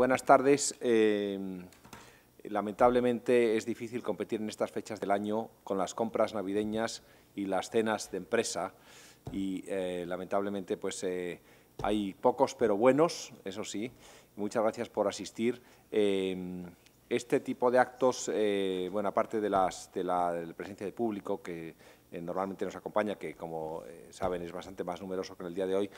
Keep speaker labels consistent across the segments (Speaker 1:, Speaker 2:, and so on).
Speaker 1: Buenas tardes. Lamentablemente es difícil competir en estas fechas del año con las compras navideñas y las cenas de empresa y lamentablemente pues hay pocos pero buenos, eso sí. Muchas gracias por asistir. Este tipo de actos, bueno, aparte de la presencia de público que normalmente nos acompaña, que como saben es bastante más numeroso que en el día de hoy,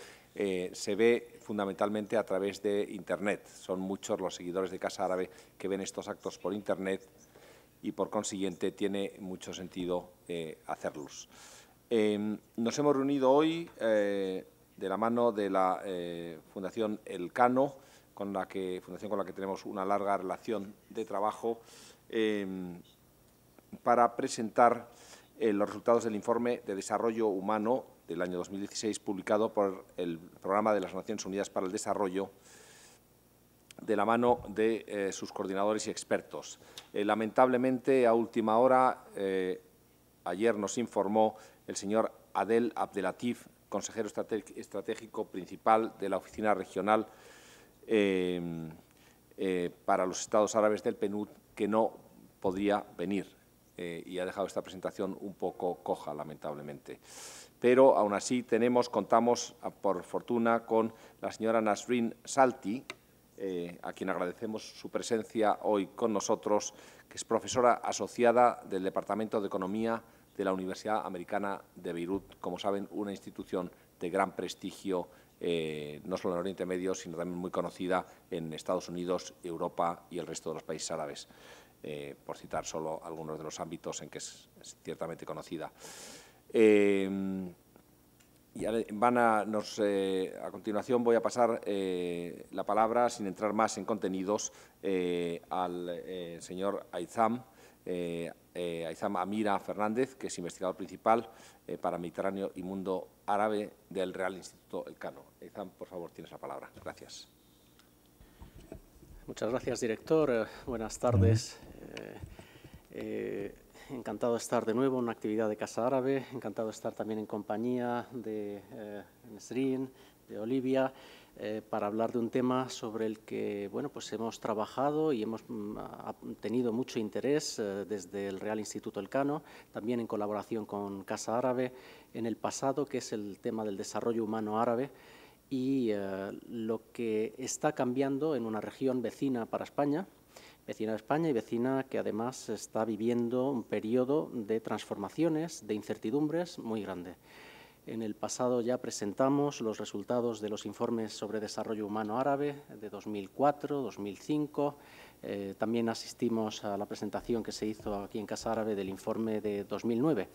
Speaker 1: se ve fundamentalmente a través de Internet. Son muchos los seguidores de Casa Árabe que ven estos actos por Internet y, por consiguiente, tiene mucho sentido hacerlos. Nos hemos reunido hoy de la mano de la Fundación Elcano, fundación con la que tenemos una larga relación de trabajo, para presentar los resultados del informe de desarrollo humano del año 2016 publicado por el Programa de las Naciones Unidas para el Desarrollo de la mano de sus coordinadores y expertos. Lamentablemente, a última hora, ayer nos informó el señor Adel Abdelatif, consejero estratégico principal de la Oficina Regional para los Estados Árabes del PNUD, que no podía venir. Y ha dejado esta presentación un poco coja, lamentablemente. Pero, aún así, contamos, por fortuna, con la señora Nasrin Salti, a quien agradecemos su presencia hoy con nosotros, que es profesora asociada del Departamento de Economía de la Universidad Americana de Beirut, como saben, una institución de gran prestigio, no solo en Oriente Medio, sino también muy conocida en Estados Unidos, Europa y el resto de los países árabes. Por citar solo algunos de los ámbitos en que es ciertamente conocida. A continuación voy a pasar la palabra, sin entrar más en contenidos, al señor Aizam Amira Fernández, que es investigador principal para Mediterráneo y Mundo Árabe del Real Instituto Elcano. Aizam, por favor, tienes la palabra. Gracias.
Speaker 2: Muchas gracias, director. Buenas tardes. Encantado de estar de nuevo en una actividad de Casa Árabe, encantado de estar también en compañía de Nasrin, de Olivia, para hablar de un tema sobre el que pues hemos trabajado y hemos tenido mucho interés desde el Real Instituto Elcano, también en colaboración con Casa Árabe en el pasado, que es el tema del desarrollo humano árabe y lo que está cambiando en una región vecina para España, y vecina que además está viviendo un periodo de transformaciones, de incertidumbres muy grande. En el pasado ya presentamos los resultados de los informes sobre desarrollo humano árabe de 2004, 2005. También asistimos a la presentación que se hizo aquí en Casa Árabe del informe de 2009.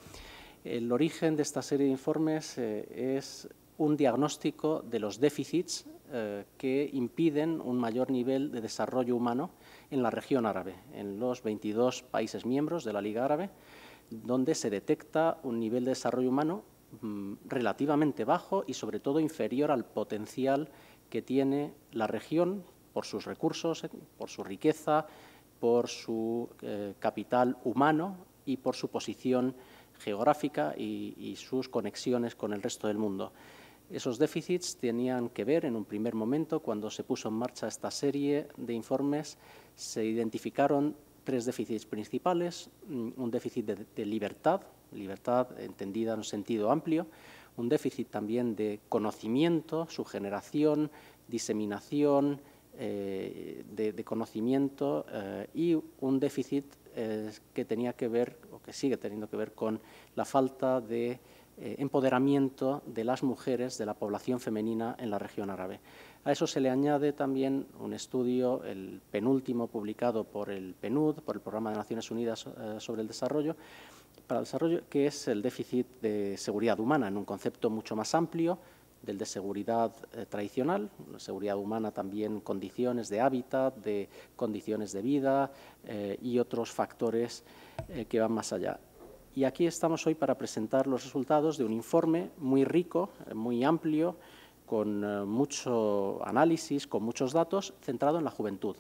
Speaker 2: El origen de esta serie de informes es un diagnóstico de los déficits que impiden un mayor nivel de desarrollo humano en la región árabe, en los 22 países miembros de la Liga Árabe, donde se detecta un nivel de desarrollo humano relativamente bajo y, sobre todo, inferior al potencial que tiene la región por sus recursos, por su riqueza, por su capital humano y por su posición geográfica y sus conexiones con el resto del mundo. Esos déficits tenían que ver, en un primer momento, cuando se puso en marcha esta serie de informes, se identificaron tres déficits principales: un déficit de libertad entendida en un sentido amplio, un déficit también de conocimiento, su generación, diseminación de conocimiento y un déficit que tenía que ver, o que sigue teniendo que ver, con la falta de empoderamiento de las mujeres, de la población femenina en la región árabe. A eso se le añade también un estudio, el penúltimo, publicado por el PNUD, por el Programa de Naciones Unidas sobre el Desarrollo, para el Desarrollo, que es el déficit de seguridad humana, en un concepto mucho más amplio del de seguridad tradicional, seguridad humana también, condiciones de hábitat, de condiciones de vida y otros factores que van más allá. Y aquí estamos hoy para presentar los resultados de un informe muy rico, muy amplio, con mucho análisis, con muchos datos, centrado en la juventud.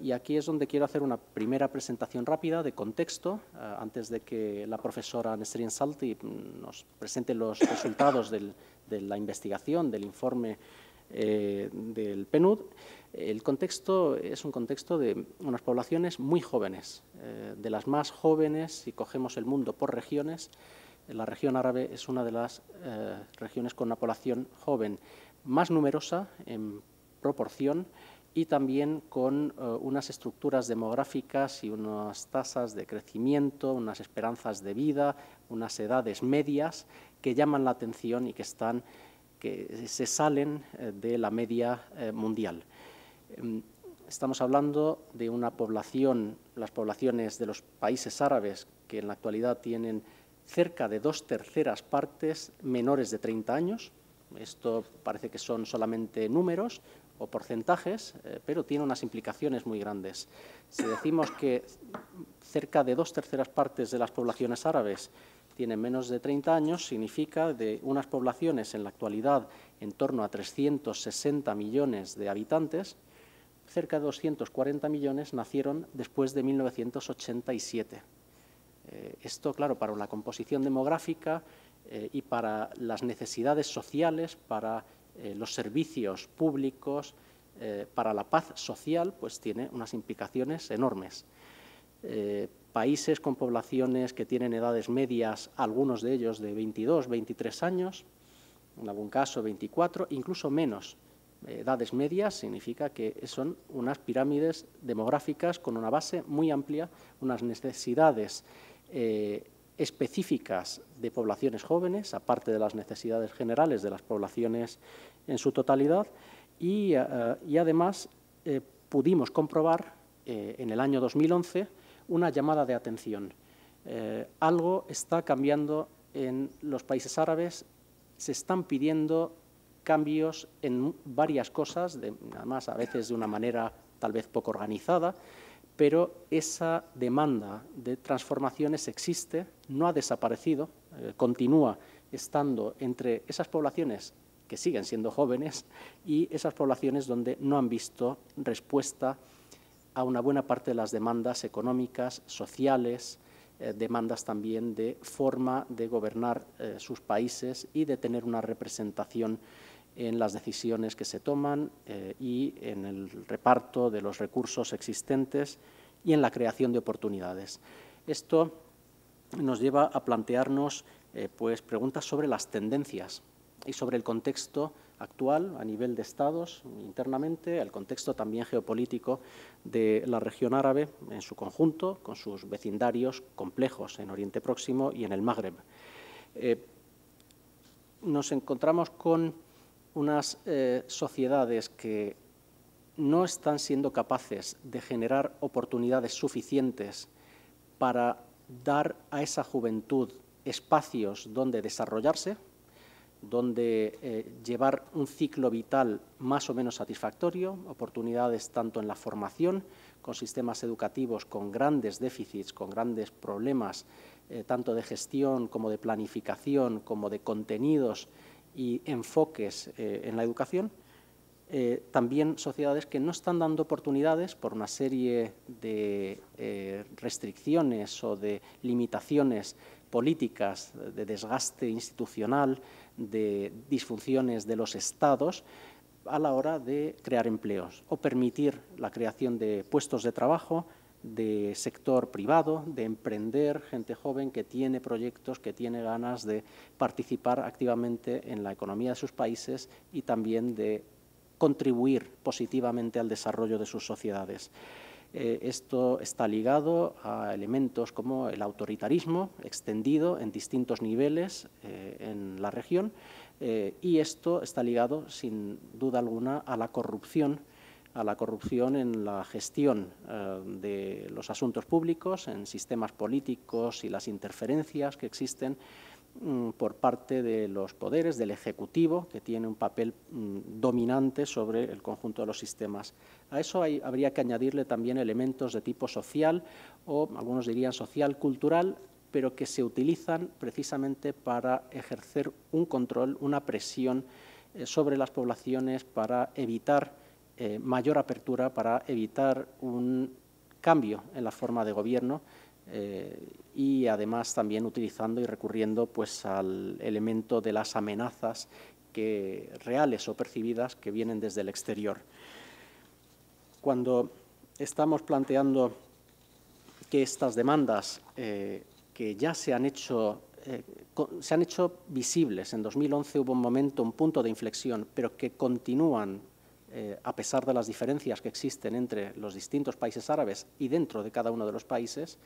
Speaker 2: Y aquí es donde quiero hacer una primera presentación rápida de contexto, antes de que la profesora Nasrin Salti nos presente los resultados de la investigación, del informe del PNUD, el contexto es un contexto de unas poblaciones muy jóvenes, de las más jóvenes, si cogemos el mundo por regiones. La región árabe es una de las regiones con una población joven más numerosa en proporción y también con unas estructuras demográficas y unas tasas de crecimiento, unas esperanzas de vida, unas edades medias que llaman la atención y que se salen de la media mundial. Estamos hablando de una población, las poblaciones de los países árabes, que en la actualidad tienen cerca de 2/3 partes menores de 30 años. Esto parece que son solamente números o porcentajes, pero tiene unas implicaciones muy grandes. Si decimos que cerca de 2/3 partes de las poblaciones árabes tienen menos de 30 años, significa de unas poblaciones en la actualidad en torno a 360 millones de habitantes, cerca de 240 millones nacieron después de 1987. Esto, claro, para la composición demográfica y para las necesidades sociales, para los servicios públicos, para la paz social, pues tiene unas implicaciones enormes. Países con poblaciones que tienen edades medias, algunos de ellos de 22, 23 años, en algún caso 24, incluso menos. Edades medias significa que son unas pirámides demográficas con una base muy amplia, unas necesidades específicas de poblaciones jóvenes, aparte de las necesidades generales de las poblaciones en su totalidad, y además pudimos comprobar en el año 2011 una llamada de atención. Algo está cambiando en los países árabes, se están pidiendo cambios en varias cosas, además a veces de una manera tal vez poco organizada, pero esa demanda de transformaciones existe, no ha desaparecido, continúa estando entre esas poblaciones que siguen siendo jóvenes y esas poblaciones donde no han visto respuesta a una buena parte de las demandas económicas, sociales, demandas también de forma de gobernar sus países y de tener una representación en las decisiones que se toman y en el reparto de los recursos existentes y en la creación de oportunidades. Esto nos lleva a plantearnos pues, preguntas sobre las tendencias y sobre el contexto actual a nivel de estados internamente, el contexto también geopolítico de la región árabe en su conjunto, con sus vecindarios complejos en Oriente Próximo y en el Magreb. Nos encontramos con unas sociedades que no están siendo capaces de generar oportunidades suficientes para dar a esa juventud espacios donde desarrollarse, donde llevar un ciclo vital más o menos satisfactorio, oportunidades tanto en la formación, con sistemas educativos con grandes déficits, con grandes problemas, tanto de gestión como de planificación, como de contenidos y enfoques en la educación. También sociedades que no están dando oportunidades por una serie de restricciones o de limitaciones políticas, de desgaste institucional, de disfunciones de los estados a la hora de crear empleos o permitir la creación de puestos de trabajo, de sector privado, de emprender, gente joven que tiene proyectos, que tiene ganas de participar activamente en la economía de sus países y también de contribuir positivamente al desarrollo de sus sociedades. Esto está ligado a elementos como el autoritarismo extendido en distintos niveles en la región y esto está ligado, sin duda alguna, a la corrupción en la gestión de los asuntos públicos, en sistemas políticos y las interferencias que existen por parte de los poderes, del Ejecutivo, que tiene un papel dominante sobre el conjunto de los sistemas. A eso habría que añadirle también elementos de tipo social o, algunos dirían, social-cultural, pero que se utilizan precisamente para ejercer un control, una presión sobre las poblaciones para evitar mayor apertura, para evitar un cambio en la forma de gobierno y además también utilizando y recurriendo pues, al elemento de las amenazas reales o percibidas que vienen desde el exterior. Cuando estamos planteando que estas demandas que ya se han hecho visibles, en 2011 hubo un punto de inflexión, pero que continúan a pesar de las diferencias que existen entre los distintos países árabes y dentro de cada uno de los países,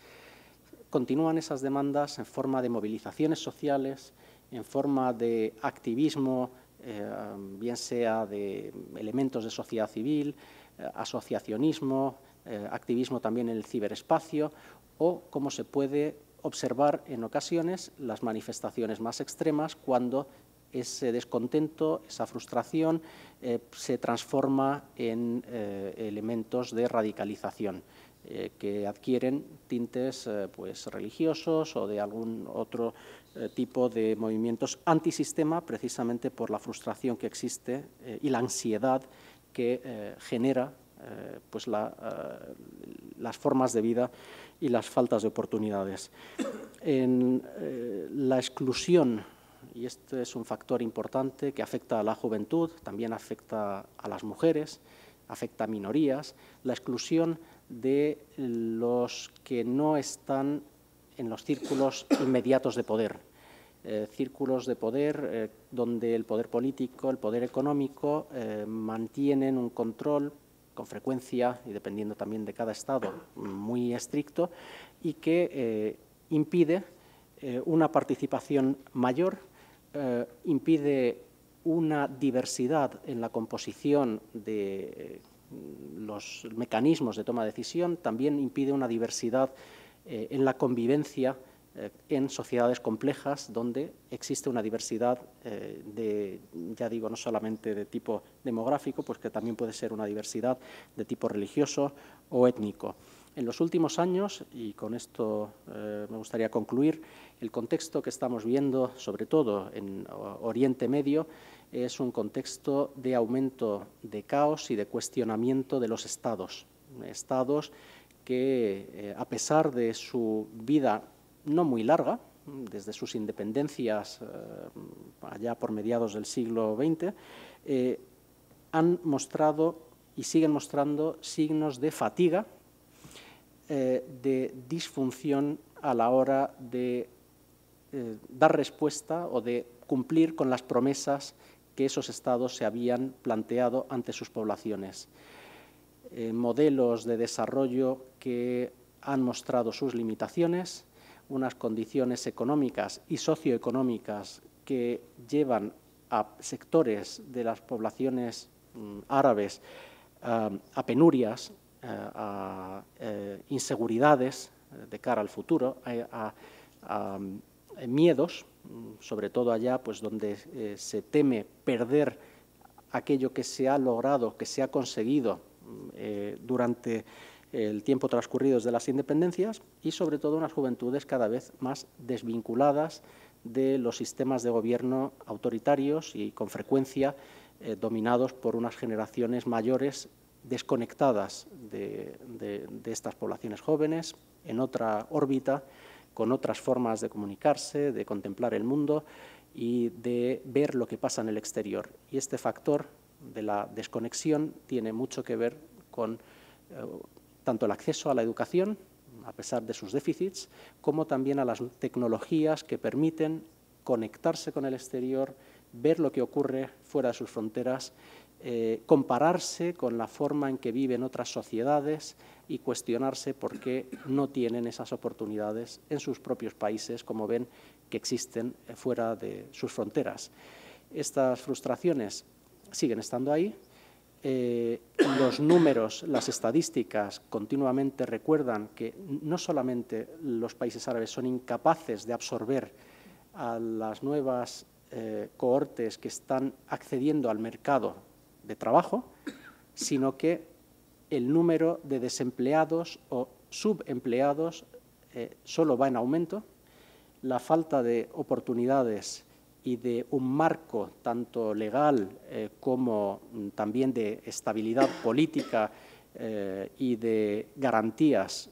Speaker 2: continúan esas demandas en forma de movilizaciones sociales, en forma de activismo, bien sea de elementos de sociedad civil, asociacionismo, activismo también en el ciberespacio, o, como se puede observar en ocasiones, las manifestaciones más extremas cuando ese descontento, esa frustración, se transforma en elementos de radicalización que adquieren tintes pues, religiosos o de algún otro tipo de movimientos antisistema, precisamente por la frustración que existe y la ansiedad que genera pues las formas de vida y las faltas de oportunidades. En la exclusión, y este es un factor importante que afecta a la juventud, también afecta a las mujeres, afecta a minorías, la exclusión de los que no están en los círculos inmediatos de poder, círculos de poder donde el poder político, el poder económico mantienen un control con frecuencia y dependiendo también de cada estado muy estricto y que impide una participación mayor, impide una diversidad en la composición de los mecanismos de toma de decisión, también impide una diversidad en la convivencia en sociedades complejas donde existe una diversidad ya digo, no solamente de tipo demográfico, pues que también puede ser una diversidad de tipo religioso o étnico. En los últimos años, y con esto me gustaría concluir, el contexto que estamos viendo, sobre todo en Oriente Medio, es un contexto de aumento de caos y de cuestionamiento de los estados. Estados que, a pesar de su vida no muy larga, desde sus independencias allá por mediados del siglo XX, han mostrado y siguen mostrando signos de fatiga, de disfunción a la hora de dar respuesta o de cumplir con las promesas que esos estados se habían planteado ante sus poblaciones. Modelos de desarrollo que han mostrado sus limitaciones, unas condiciones económicas y socioeconómicas que llevan a sectores de las poblaciones árabes a penurias, a inseguridades de cara al futuro, a miedos, sobre todo allá pues, donde se teme perder aquello que se ha logrado, que se ha conseguido durante el tiempo transcurrido desde las independencias y sobre todo unas juventudes cada vez más desvinculadas de los sistemas de gobierno autoritarios y con frecuencia dominados por unas generaciones mayores desconectadas de estas poblaciones jóvenes, en otra órbita, con otras formas de comunicarse, de contemplar el mundo y de ver lo que pasa en el exterior. Y este factor de la desconexión tiene mucho que ver con tanto el acceso a la educación, a pesar de sus déficits, como también a las tecnologías que permiten conectarse con el exterior, ver lo que ocurre fuera de sus fronteras, compararse con la forma en que viven otras sociedades y cuestionarse por qué no tienen esas oportunidades en sus propios países, como ven que existen fuera de sus fronteras. Estas frustraciones siguen estando ahí. Los números, las estadísticas continuamente recuerdan que no solamente los países árabes son incapaces de absorber a las nuevas cohortes que están accediendo al mercado de trabajo, sino que el número de desempleados o subempleados solo va en aumento, la falta de oportunidades y de un marco tanto legal como también de estabilidad política y de garantías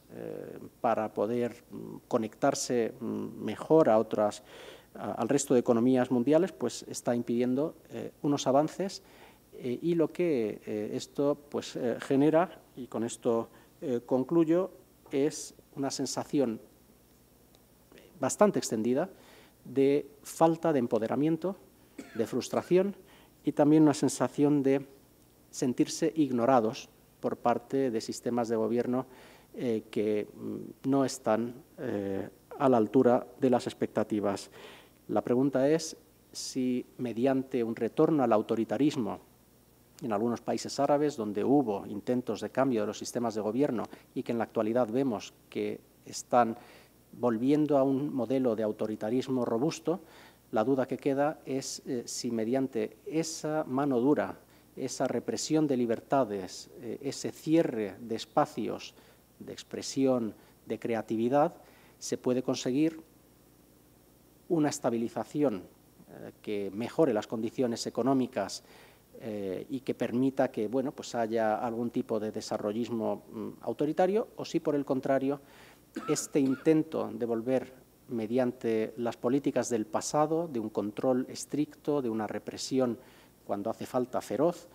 Speaker 2: para poder conectarse mejor a otras al resto de economías mundiales, pues está impidiendo unos avances y lo que esto pues, genera, y con esto concluyo, es una sensación bastante extendida de falta de empoderamiento, de frustración y también una sensación de sentirse ignorados por parte de sistemas de gobierno que no están a la altura de las expectativas. La pregunta es si mediante un retorno al autoritarismo en algunos países árabes, donde hubo intentos de cambio de los sistemas de gobierno y que en la actualidad vemos que están volviendo a un modelo de autoritarismo robusto, la duda que queda es si mediante esa mano dura, esa represión de libertades, ese cierre de espacios de expresión, de creatividad, se puede conseguir una estabilización que mejore las condiciones económicas y que permita que bueno, pues haya algún tipo de desarrollismo autoritario, o si por el contrario este intento de volver mediante las políticas del pasado, de un control estricto, de una represión cuando hace falta feroz,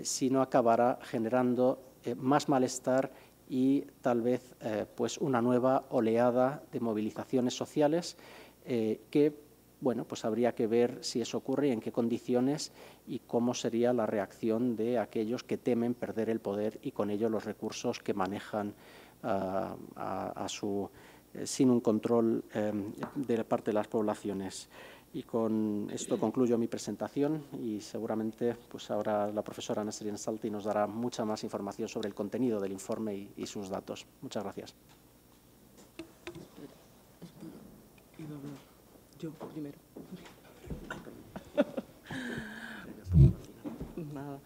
Speaker 2: si no acabará generando más malestar y tal vez pues una nueva oleada de movilizaciones sociales que bueno, pues habría que ver si eso ocurre y en qué condiciones y cómo sería la reacción de aquellos que temen perder el poder y con ello los recursos que manejan sin un control de parte de las poblaciones. Y con esto concluyo mi presentación y seguramente pues ahora la profesora Nesrine Salti nos dará mucha más información sobre el contenido del informe y sus datos. Muchas gracias.
Speaker 3: Yo primero. Nada.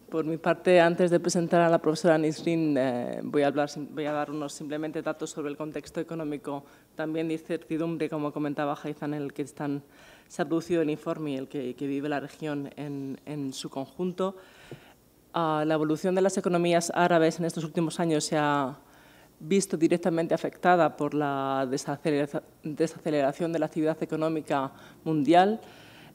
Speaker 3: Por mi parte, antes de presentar a la profesora Nesrine, voy a dar unos simplemente datos sobre el contexto económico, también de incertidumbre, como comentaba Haitham, en el que se ha producido el informe y el que vive la región en su conjunto. La evolución de las economías árabes en estos últimos años se ha visto directamente afectada por la desaceleración de la actividad económica mundial,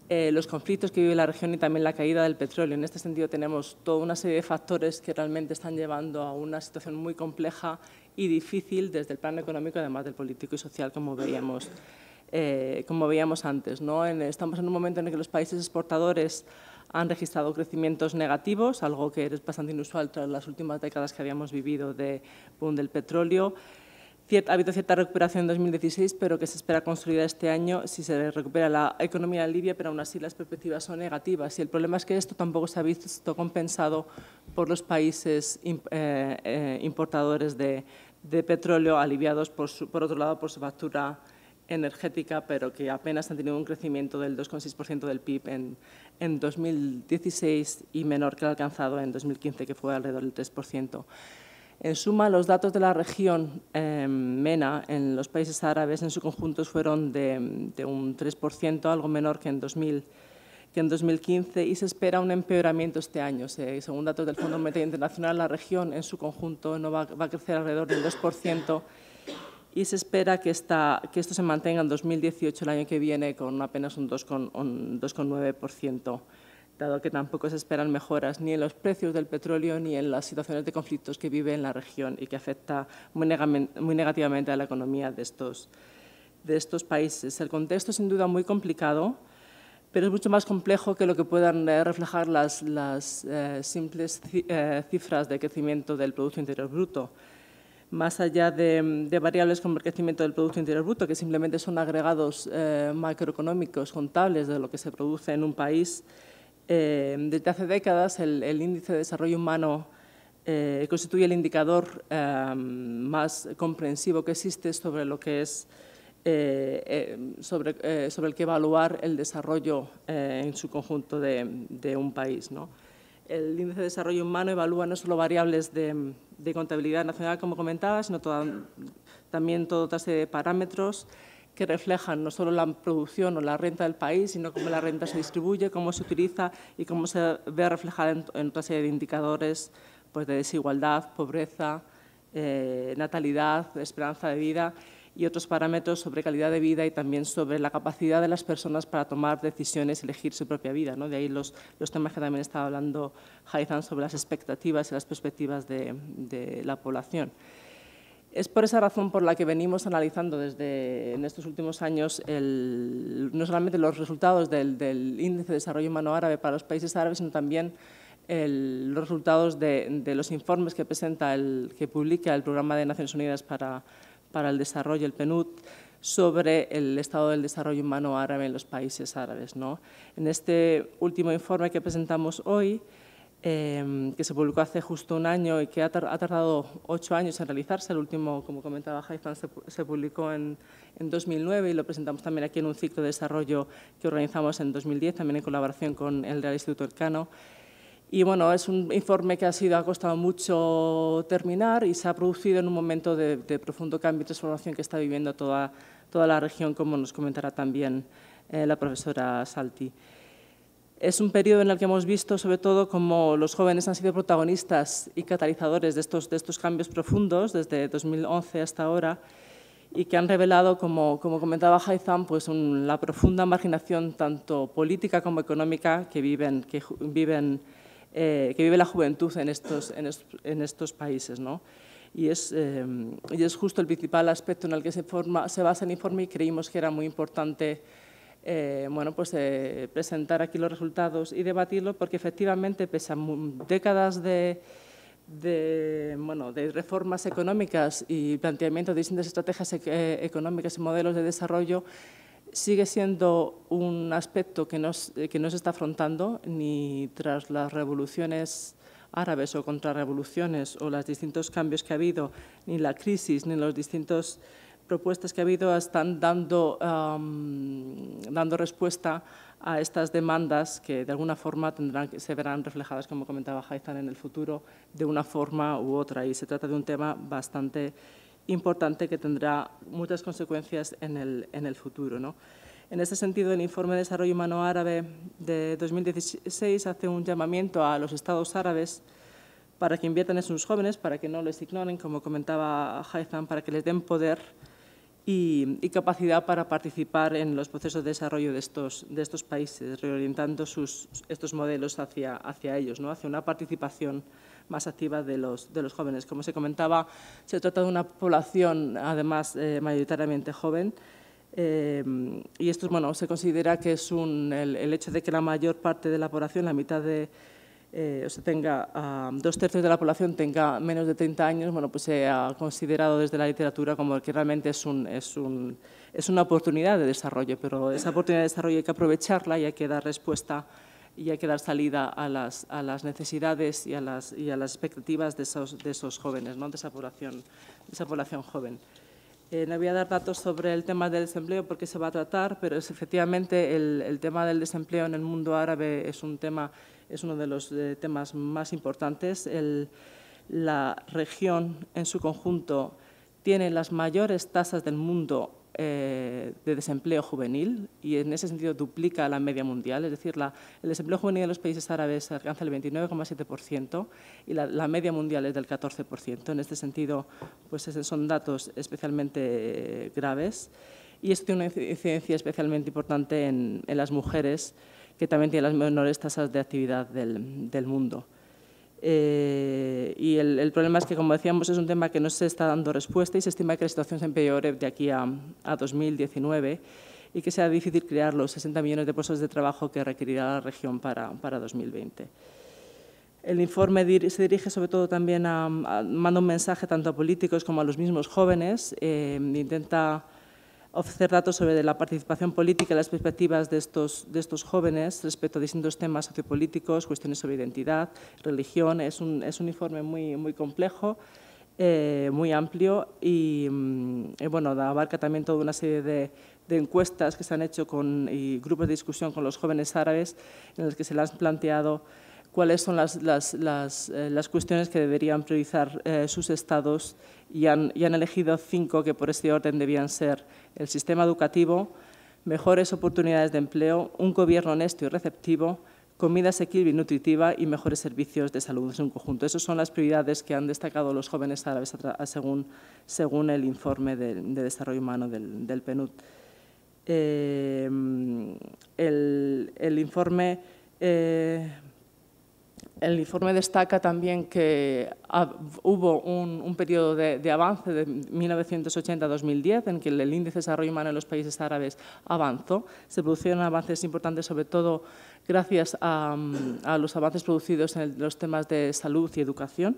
Speaker 3: los conflictos que vive la región y también la caída del petróleo. En este sentido tenemos toda una serie de factores que realmente están llevando a una situación muy compleja y difícil desde el plano económico, además del político y social, como veíamos antes, ¿no? Estamos en un momento en el que los países exportadores han registrado crecimientos negativos, algo que es bastante inusual tras las últimas décadas que habíamos vivido de boom del petróleo. Ha habido cierta recuperación en 2016, pero que se espera consolidar este año si se recupera la economía de Libia, pero aún así las perspectivas son negativas. Y el problema es que esto tampoco se ha visto compensado por los países importadores de petróleo, aliviados, por otro lado, por su factura energética, pero que apenas han tenido un crecimiento del 2,6% del PIB en 2016 y menor que el alcanzado en 2015, que fue alrededor del 3%. En suma, los datos de la región MENA en los países árabes en su conjunto fueron de un 3%, algo menor que en 2015, y se espera un empeoramiento este año. Según datos del Fondo Monetario Internacional, la región en su conjunto no va a crecer alrededor del 2%, y se espera que esto se mantenga en 2018, el año que viene, con apenas un 2,9%. Dado que tampoco se esperan mejoras ni en los precios del petróleo ni en las situaciones de conflictos que vive en la región y que afecta muy negativamente a la economía de estos países. El contexto es sin duda muy complicado, pero es mucho más complejo que lo que puedan reflejar las simples cifras de crecimiento del Producto Interior Bruto. Más allá de variables como el crecimiento del Producto Interior Bruto, que simplemente son agregados macroeconómicos contables de lo que se produce en un país, desde hace décadas el índice de desarrollo humano constituye el indicador más comprensivo que existe sobre lo que es sobre el que evaluar el desarrollo en su conjunto de un país, ¿no? El índice de desarrollo humano evalúa no solo variables de contabilidad nacional, como comentaba, sino también toda otra serie de parámetros que reflejan no solo la producción o la renta del país, sino cómo la renta se distribuye, cómo se utiliza y cómo se ve reflejada en otra serie de indicadores pues, de desigualdad, pobreza, natalidad, esperanza de vida. y otros parámetros sobre calidad de vida y también sobre la capacidad de las personas para tomar decisiones y elegir su propia vida, ¿no? De ahí los temas que también estaba hablando Haitham sobre las expectativas y las perspectivas de la población. Es por esa razón por la que venimos analizando en estos últimos años no solamente los resultados del Índice de Desarrollo Humano Árabe para los países árabes, sino también los resultados de los informes que que publica el Programa de Naciones Unidas para el Desarrollo, el PNUD, sobre el estado del desarrollo humano árabe en los países árabes, ¿no? En este último informe que presentamos hoy, que se publicó hace justo un año y que ha tardado 8 años en realizarse. El último, como comentaba Haitham, se publicó en 2009 y lo presentamos también aquí en un ciclo de desarrollo que organizamos en 2010, también en colaboración con el Real Instituto Elcano. Y bueno, es un informe que ha costado mucho terminar y se ha producido en un momento de profundo cambio y transformación que está viviendo toda la región, como nos comentará también la profesora Salti. Es un periodo en el que hemos visto, sobre todo, cómo los jóvenes han sido protagonistas y catalizadores de estos cambios profundos desde 2011 hasta ahora y que han revelado, como comentaba Haitham, pues la profunda marginación tanto política como económica que vive la juventud en estos países, ¿no? Y es justo el principal aspecto en el que se basa el informe y creímos que era muy importante presentar aquí los resultados y debatirlo, porque efectivamente, pese a décadas de reformas económicas y planteamiento de distintas estrategias económicas y modelos de desarrollo, sigue siendo un aspecto que no se está afrontando ni tras las revoluciones árabes o contrarrevoluciones o los distintos cambios que ha habido, ni la crisis, ni las distintas propuestas que ha habido están dando respuesta a estas demandas que de alguna forma se verán reflejadas, como comentaba Haitham, en el futuro de una forma u otra. Y se trata de un tema bastante importante que tendrá muchas consecuencias en el futuro, ¿no? En este sentido, el Informe de Desarrollo Humano Árabe de 2016 hace un llamamiento a los estados árabes para que inviertan en sus jóvenes, para que no les ignoren, como comentaba Haitham, para que les den poder y capacidad para participar en los procesos de desarrollo de estos países, reorientando estos modelos hacia ellos, ¿no? Hacia una participación más activa de los jóvenes. Como se comentaba, se trata de una población, además, mayoritariamente joven, y esto se considera que es el hecho de que la mayor parte de la población, la mitad tenga 2/3 de la población tenga menos de 30 años, pues se ha considerado desde la literatura como que realmente es una oportunidad de desarrollo, pero esa oportunidad de desarrollo hay que aprovecharla y hay que dar respuesta y hay que dar salida a las necesidades y a las expectativas de esos jóvenes, ¿no? de esa población joven. No voy a dar datos sobre el tema del desempleo porque se va a tratar, pero efectivamente el tema del desempleo en el mundo árabe es uno de los temas más importantes. La región en su conjunto tiene las mayores tasas del mundo de desempleo juvenil y en ese sentido duplica la media mundial, es decir, el desempleo juvenil en los países árabes alcanza el 29,7% y la media mundial es del 14%. En este sentido, pues son datos especialmente graves y esto tiene una incidencia especialmente importante en las mujeres, que también tienen las menores tasas de actividad del mundo. Y el problema es que, como decíamos, es un tema que no se está dando respuesta y se estima que la situación se empeore de aquí a 2019 y que sea difícil crear los 60 millones de puestos de trabajo que requerirá la región para 2020. El informe se dirige sobre todo también manda un mensaje tanto a políticos como a los mismos jóvenes, intenta ofrecer datos sobre la participación política y las perspectivas de estos jóvenes respecto a distintos temas sociopolíticos, cuestiones sobre identidad, religión. Es un informe muy complejo, muy amplio y abarca también toda una serie de encuestas que se han hecho y grupos de discusión con los jóvenes árabes en los que se les han planteado cuáles son las cuestiones que deberían priorizar sus estados y han elegido 5 que por este orden debían ser el sistema educativo, mejores oportunidades de empleo, un gobierno honesto y receptivo, comida asequible y nutritiva y mejores servicios de salud en un conjunto. Esas son las prioridades que han destacado los jóvenes árabes según el informe de desarrollo humano del PNUD. El informe destaca también que hubo un periodo de avance de 1980 a 2010 en que el índice de desarrollo humano en los países árabes avanzó. Se produjeron avances importantes, sobre todo gracias a los avances producidos en los temas de salud y educación,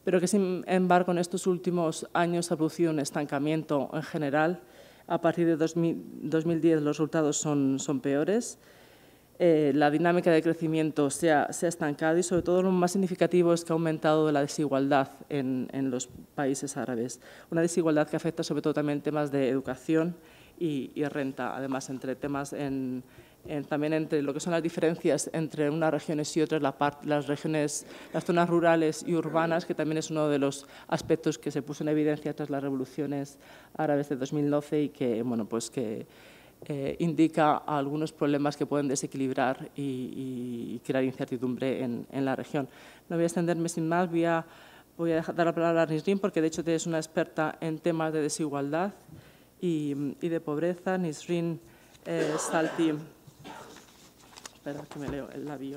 Speaker 3: pero que, sin embargo, en estos últimos años se ha producido un estancamiento en general. A partir de 2010 los resultados son peores. La dinámica de crecimiento se ha estancado y, sobre todo, lo más significativo es que ha aumentado la desigualdad en los países árabes. Una desigualdad que afecta sobre todo también temas de educación y renta, además entre temas también entre lo que son las diferencias entre unas regiones y otras, las zonas rurales y urbanas, que también es uno de los aspectos que se puso en evidencia tras las revoluciones árabes de 2012 y que, bueno, pues que indica algunos problemas que pueden desequilibrar y crear incertidumbre en la región. No voy a extenderme sin más, voy a dar la palabra a Nisrin, porque de hecho es una experta en temas de desigualdad y de pobreza. Nisrin Salti, espera que me leo el labio.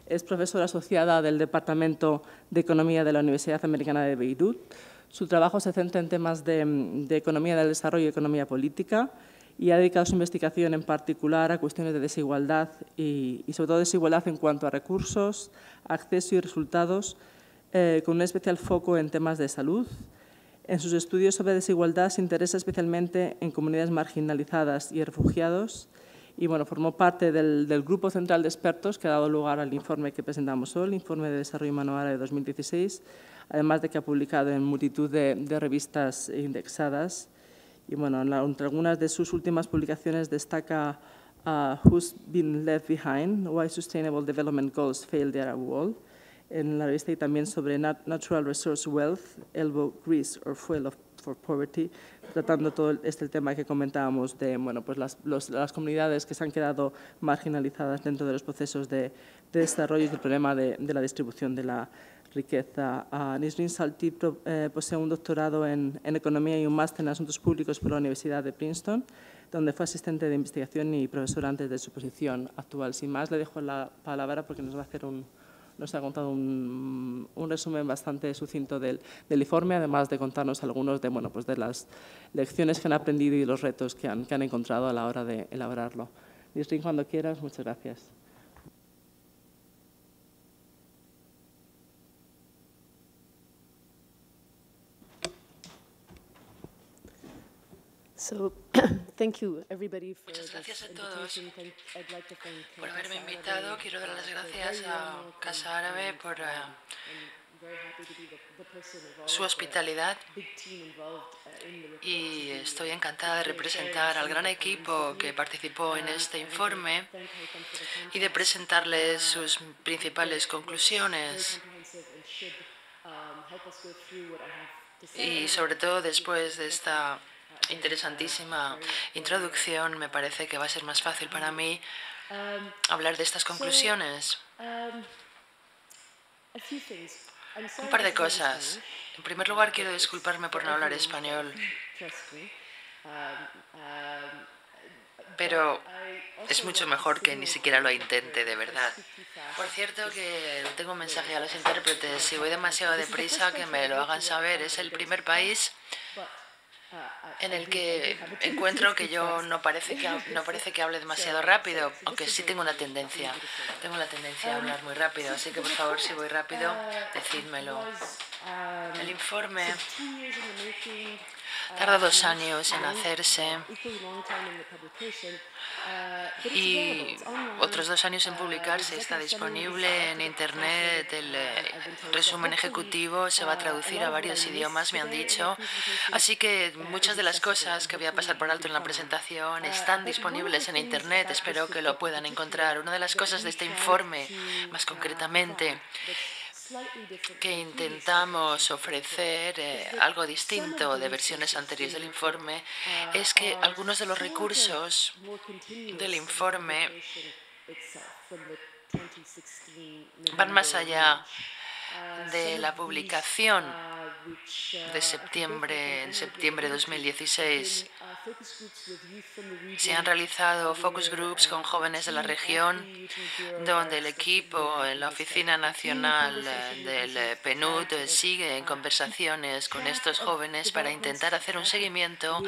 Speaker 3: Es profesora asociada del Departamento de Economía de la Universidad Americana de Beirut. Su trabajo se centra en temas de economía del desarrollo y economía política, y ha dedicado su investigación en particular a cuestiones de desigualdad y sobre todo desigualdad en cuanto a recursos, acceso y resultados, con un especial foco en temas de salud. En sus estudios sobre desigualdad se interesa especialmente en comunidades marginalizadas y refugiados y, bueno, formó parte del grupo central de expertos que ha dado lugar al informe que presentamos hoy, el Informe de Desarrollo Humano Árabe de 2016, además de que ha publicado en multitud de revistas indexadas. Y, bueno, entre algunas de sus últimas publicaciones destaca Who's Been Left Behind? Why Sustainable Development Goals Fail the Arab World, en la revista, y también sobre Natural Resource Wealth, Elbow Grease or Fuel for Poverty, tratando todo el tema que comentábamos de, bueno, pues las comunidades que se han quedado marginalizadas dentro de los procesos de desarrollo y el problema de la distribución de la riqueza. Nisrin Salti posee un doctorado en Economía y un máster en Asuntos Públicos por la Universidad de Princeton, donde fue asistente de investigación y profesora antes de su posición actual. Sin más, le dejo la palabra porque nos ha contado un resumen bastante sucinto del informe, además de contarnos algunos de, bueno, pues de las lecciones que han aprendido y los retos que han encontrado a la hora de elaborarlo. Nisrin, cuando quieras, muchas gracias.
Speaker 4: Muchas gracias a todos por haberme invitado. Quiero dar las gracias a Casa Árabe por su hospitalidad y estoy encantada de representar al gran equipo que participó en este informe y de presentarles sus principales conclusiones. Y sobre todo después de esta interesantísima introducción, me parece que va a ser más fácil para mí hablar de estas conclusiones. Un par de cosas. En primer lugar, quiero disculparme por no hablar español, pero es mucho mejor que ni siquiera lo intente, de verdad. Por cierto, que tengo un mensaje a los intérpretes. Si voy demasiado deprisa, que me lo hagan saber. Es el primer país en el que encuentro que yo no parece que hable demasiado rápido, aunque sí tengo la tendencia a hablar muy rápido, así que por favor, si voy rápido, decídmelo. El informe tarda 2 años en hacerse y otros 2 años en publicarse. Está disponible en Internet. El resumen ejecutivo se va a traducir a varios idiomas, me han dicho. Así que muchas de las cosas que voy a pasar por alto en la presentación están disponibles en Internet. Espero que lo puedan encontrar. Una de las cosas de este informe, más concretamente, que intentamos ofrecer algo distinto de versiones anteriores del informe, es que algunos de los recursos del informe van más allá de la publicación de septiembre, en septiembre de 2016. Se han realizado focus groups con jóvenes de la región, donde el equipo en la Oficina Nacional del PNUD sigue en conversaciones con estos jóvenes para intentar hacer un seguimiento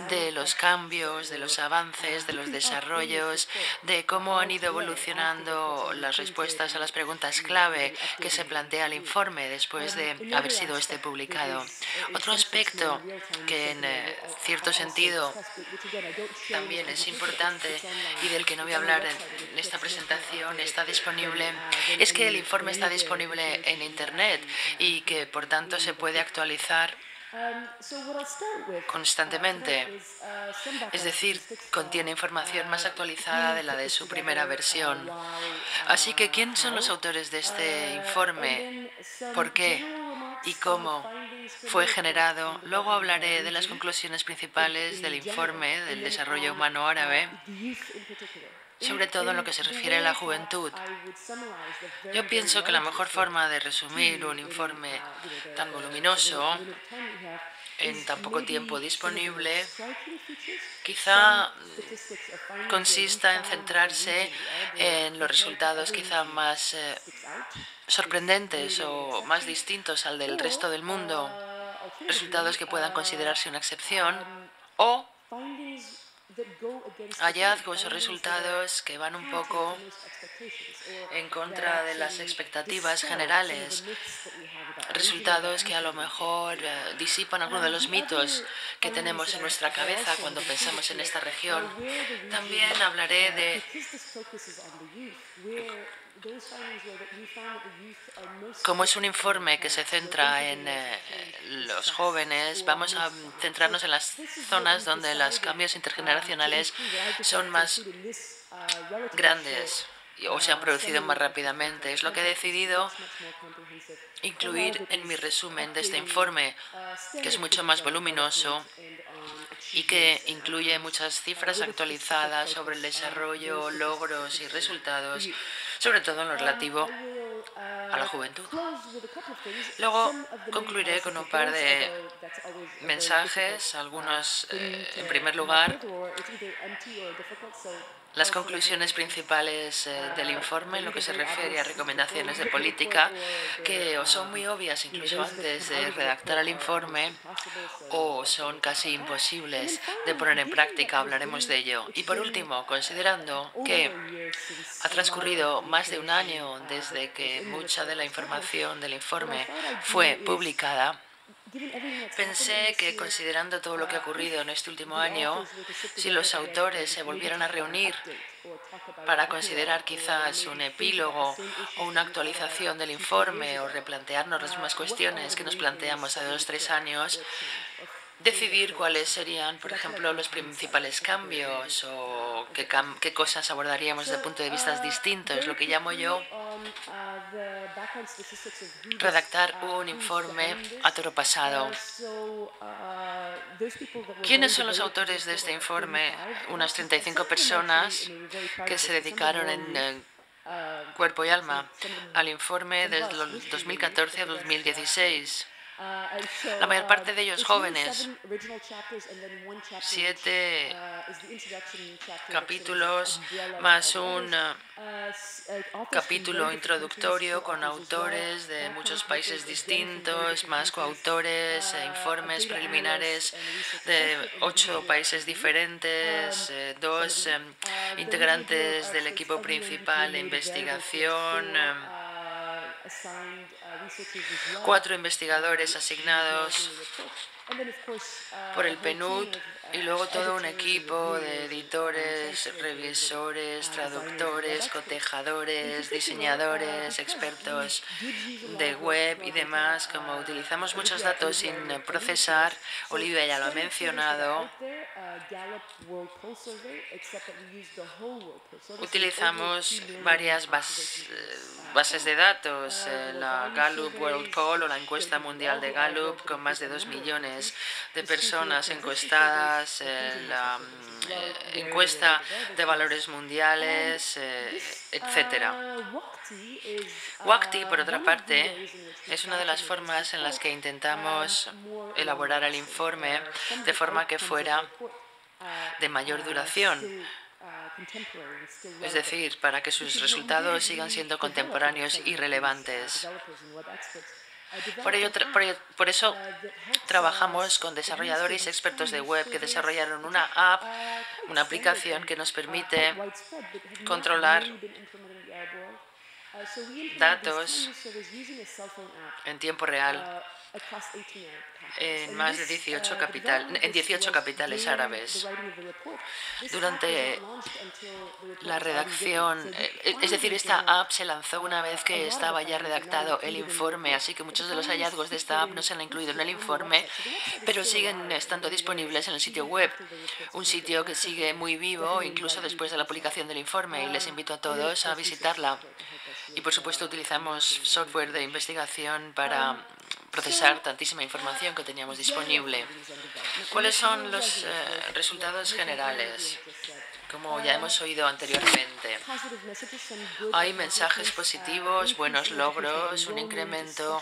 Speaker 4: de los cambios, de los avances, de los desarrollos, de cómo han ido evolucionando las respuestas a las preguntas clave que se plantea el informe después de haber sido publicado. Otro aspecto que en cierto sentido también es importante y del que no voy a hablar en esta presentación, está disponible, es que el informe está disponible en Internet y que por tanto se puede actualizar constantemente. Es decir, contiene información más actualizada de la de su primera versión. Así que, ¿quiénes son los autores de este informe? ¿Por qué? ¿Y cómo fue generado? Luego hablaré de las conclusiones principales del informe del desarrollo humano árabe, sobre todo en lo que se refiere a la juventud. Yo pienso que la mejor forma de resumir un informe tan voluminoso en tan poco tiempo disponible quizá consista en centrarse en los resultados quizá más sorprendentes o más distintos al del resto del mundo, resultados que puedan considerarse una excepción, o hallazgos o resultados que van un poco en contra de las expectativas generales, resultados que a lo mejor disipan algunos de los mitos que tenemos en nuestra cabeza cuando pensamos en esta región. También hablaré de como es un informe que se centra en los jóvenes, vamos a centrarnos en las zonas donde los cambios intergeneracionales son más grandes o se han producido más rápidamente. Es lo que he decidido incluir en mi resumen de este informe, que es mucho más voluminoso y que incluye muchas cifras actualizadas sobre el desarrollo, logros y resultados, sobre todo en lo relativo a la juventud. Luego concluiré con un par de mensajes, algunos en primer lugar, las conclusiones principales del informe en lo que se refiere a recomendaciones de política que o son muy obvias incluso antes de redactar el informe o son casi imposibles de poner en práctica. Hablaremos de ello. Y por último, considerando que ha transcurrido más de un año desde que mucha de la información del informe fue publicada, pensé que, considerando todo lo que ha ocurrido en este último año, si los autores se volvieran a reunir para considerar quizás un epílogo o una actualización del informe o replantearnos las mismas cuestiones que nos planteamos hace 2 o 3 años, decidir cuáles serían, por ejemplo, los principales cambios o qué cosas abordaríamos desde puntos de vista distintos, lo que llamo yo redactar un informe a toro pasado. ¿Quiénes son los autores de este informe? Unas 35 personas que se dedicaron en cuerpo y alma al informe desde 2014 a 2016. La mayor parte de ellos jóvenes. 7 capítulos más un capítulo introductorio con autores de muchos países distintos, más coautores, informes preliminares de 8 países diferentes, 2 integrantes del equipo principal de investigación, 4 investigadores asignados por el PNUD y luego todo un equipo de editores, revisores, traductores, cotejadores, diseñadores, expertos de web y demás. Como utilizamos muchos datos sin procesar, Olivia ya lo ha mencionado, utilizamos varias bases de datos, la Gallup World Poll o la encuesta mundial de Gallup, con más de 2 millones de personas encuestadas, la encuesta de valores mundiales, etcétera. WACTI, por otra parte, es una de las formas en las que intentamos elaborar el informe de forma que fuera de mayor duración, es decir, para que sus resultados sigan siendo contemporáneos y relevantes. Por eso trabajamos con desarrolladores y expertos de web que desarrollaron una app, una aplicación que nos permite controlar datos en tiempo real en más de 18 capitales árabes. Durante la redacción, es decir, esta app se lanzó una vez que estaba ya redactado el informe, así que muchos de los hallazgos de esta app no se han incluido en el informe, pero siguen estando disponibles en el sitio web, un sitio que sigue muy vivo incluso después de la publicación del informe, y les invito a todos a visitarla. Y, por supuesto, utilizamos software de investigación para procesar tantísima información que teníamos disponible. ¿Cuáles son los resultados generales? Como ya hemos oído anteriormente, hay mensajes positivos, buenos logros, un incremento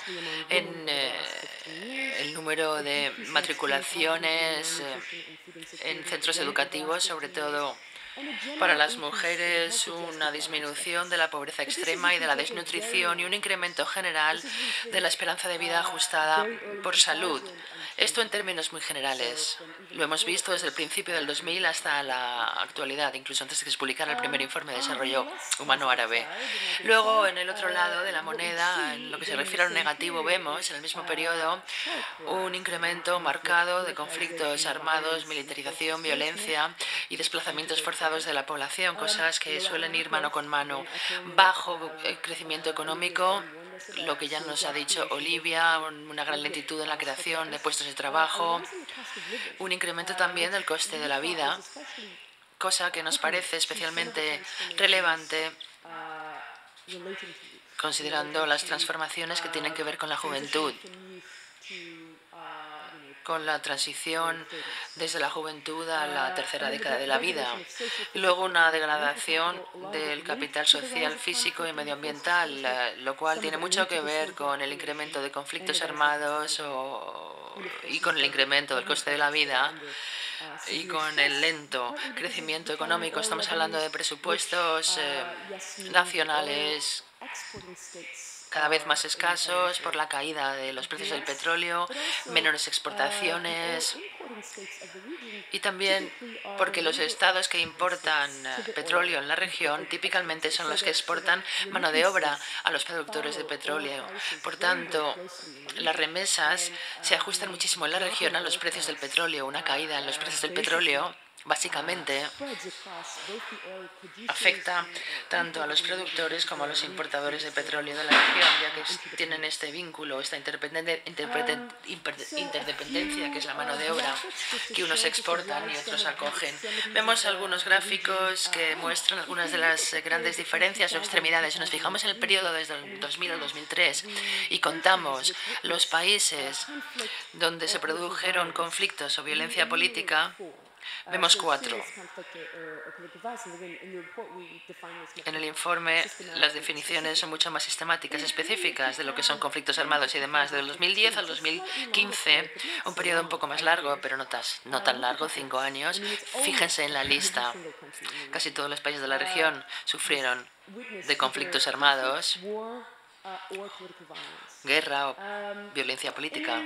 Speaker 4: en el número de matriculaciones en centros educativos, sobre todo para las mujeres, una disminución de la pobreza extrema y de la desnutrición y un incremento general de la esperanza de vida ajustada por salud. Esto en términos muy generales. Lo hemos visto desde el principio del 2000 hasta la actualidad, incluso antes de que se publicara el primer informe de desarrollo humano árabe. Luego, en el otro lado de la moneda, en lo que se refiere a lo negativo, vemos en el mismo periodo un incremento marcado de conflictos armados, militarización, violencia y desplazamientos forzados de la población, cosas que suelen ir mano con mano. Bajo crecimiento económico, lo que ya nos ha dicho Olivia, una gran lentitud en la creación de puestos de trabajo, un incremento también del coste de la vida, cosa que nos parece especialmente relevante considerando las transformaciones que tienen que ver con la juventud, con la transición desde la juventud a la tercera década de la vida. Y luego una degradación del capital social, físico y medioambiental, lo cual tiene mucho que ver con el incremento de conflictos armados y con el incremento del coste de la vida y con el lento crecimiento económico. Estamos hablando de presupuestos nacionales cada vez más escasos por la caída de los precios del petróleo, menores exportaciones y también porque los estados que importan petróleo en la región típicamente son los que exportan mano de obra a los productores de petróleo. Por tanto, las remesas se ajustan muchísimo en la región a los precios del petróleo. Una caída en los precios del petróleo básicamente afecta tanto a los productores como a los importadores de petróleo de la región, ya que tienen este vínculo, esta interdependencia, que es la mano de obra, que unos exportan y otros acogen. Vemos algunos gráficos que muestran algunas de las grandes diferencias o extremidades. Si nos fijamos en el periodo desde el 2000 al 2003 y contamos los países donde se produjeron conflictos o violencia política, vemos 4. En el informe, las definiciones son mucho más sistemáticas, específicas de lo que son conflictos armados y demás. Del 2010 al 2015, un periodo un poco más largo, pero no tan largo, 5 años. Fíjense en la lista. Casi todos los países de la región sufrieron de conflictos armados, guerra o violencia política.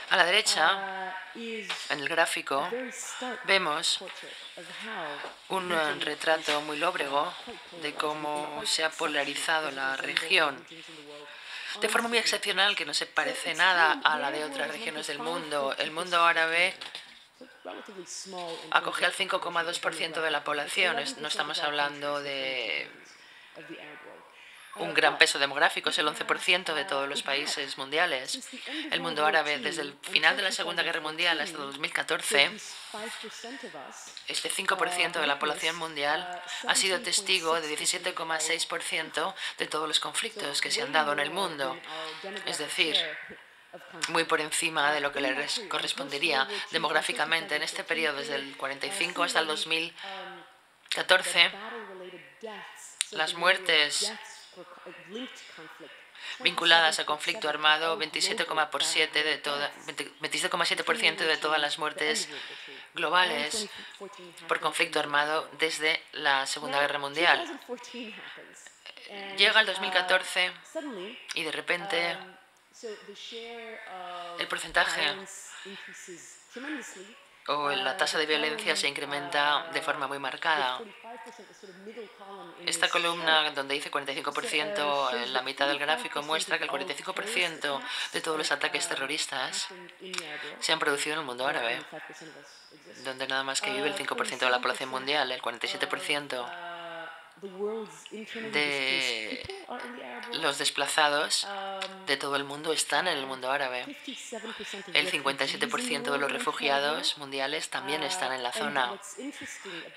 Speaker 4: A la derecha, en el gráfico, vemos un retrato muy lóbrego de cómo se ha polarizado la región de forma muy excepcional, que no se parece nada a la de otras regiones del mundo. El mundo árabe acoge al 5,2% de la población. No estamos hablando de un gran peso demográfico, es el 11% de todos los países mundiales. El mundo árabe, desde el final de la Segunda Guerra Mundial hasta 2014, este 5% de la población mundial ha sido testigo de 17,6% de todos los conflictos que se han dado en el mundo. Es decir, muy por encima de lo que le correspondería demográficamente en este periodo, desde el 45 hasta el 2014, las muertes vinculadas a conflicto armado, 27,7% de todas las muertes globales por conflicto armado desde la Segunda Guerra Mundial. Llega el 2014 y de repente el porcentaje o la tasa de violencia se incrementa de forma muy marcada. Esta columna, donde dice 45%, en la mitad del gráfico, muestra que el 45% de todos los ataques terroristas se han producido en el mundo árabe, donde nada más que vive el 5% de la población mundial. El 47% de los desplazados de todo el mundo están en el mundo árabe. El 57% de los refugiados mundiales también están en la zona.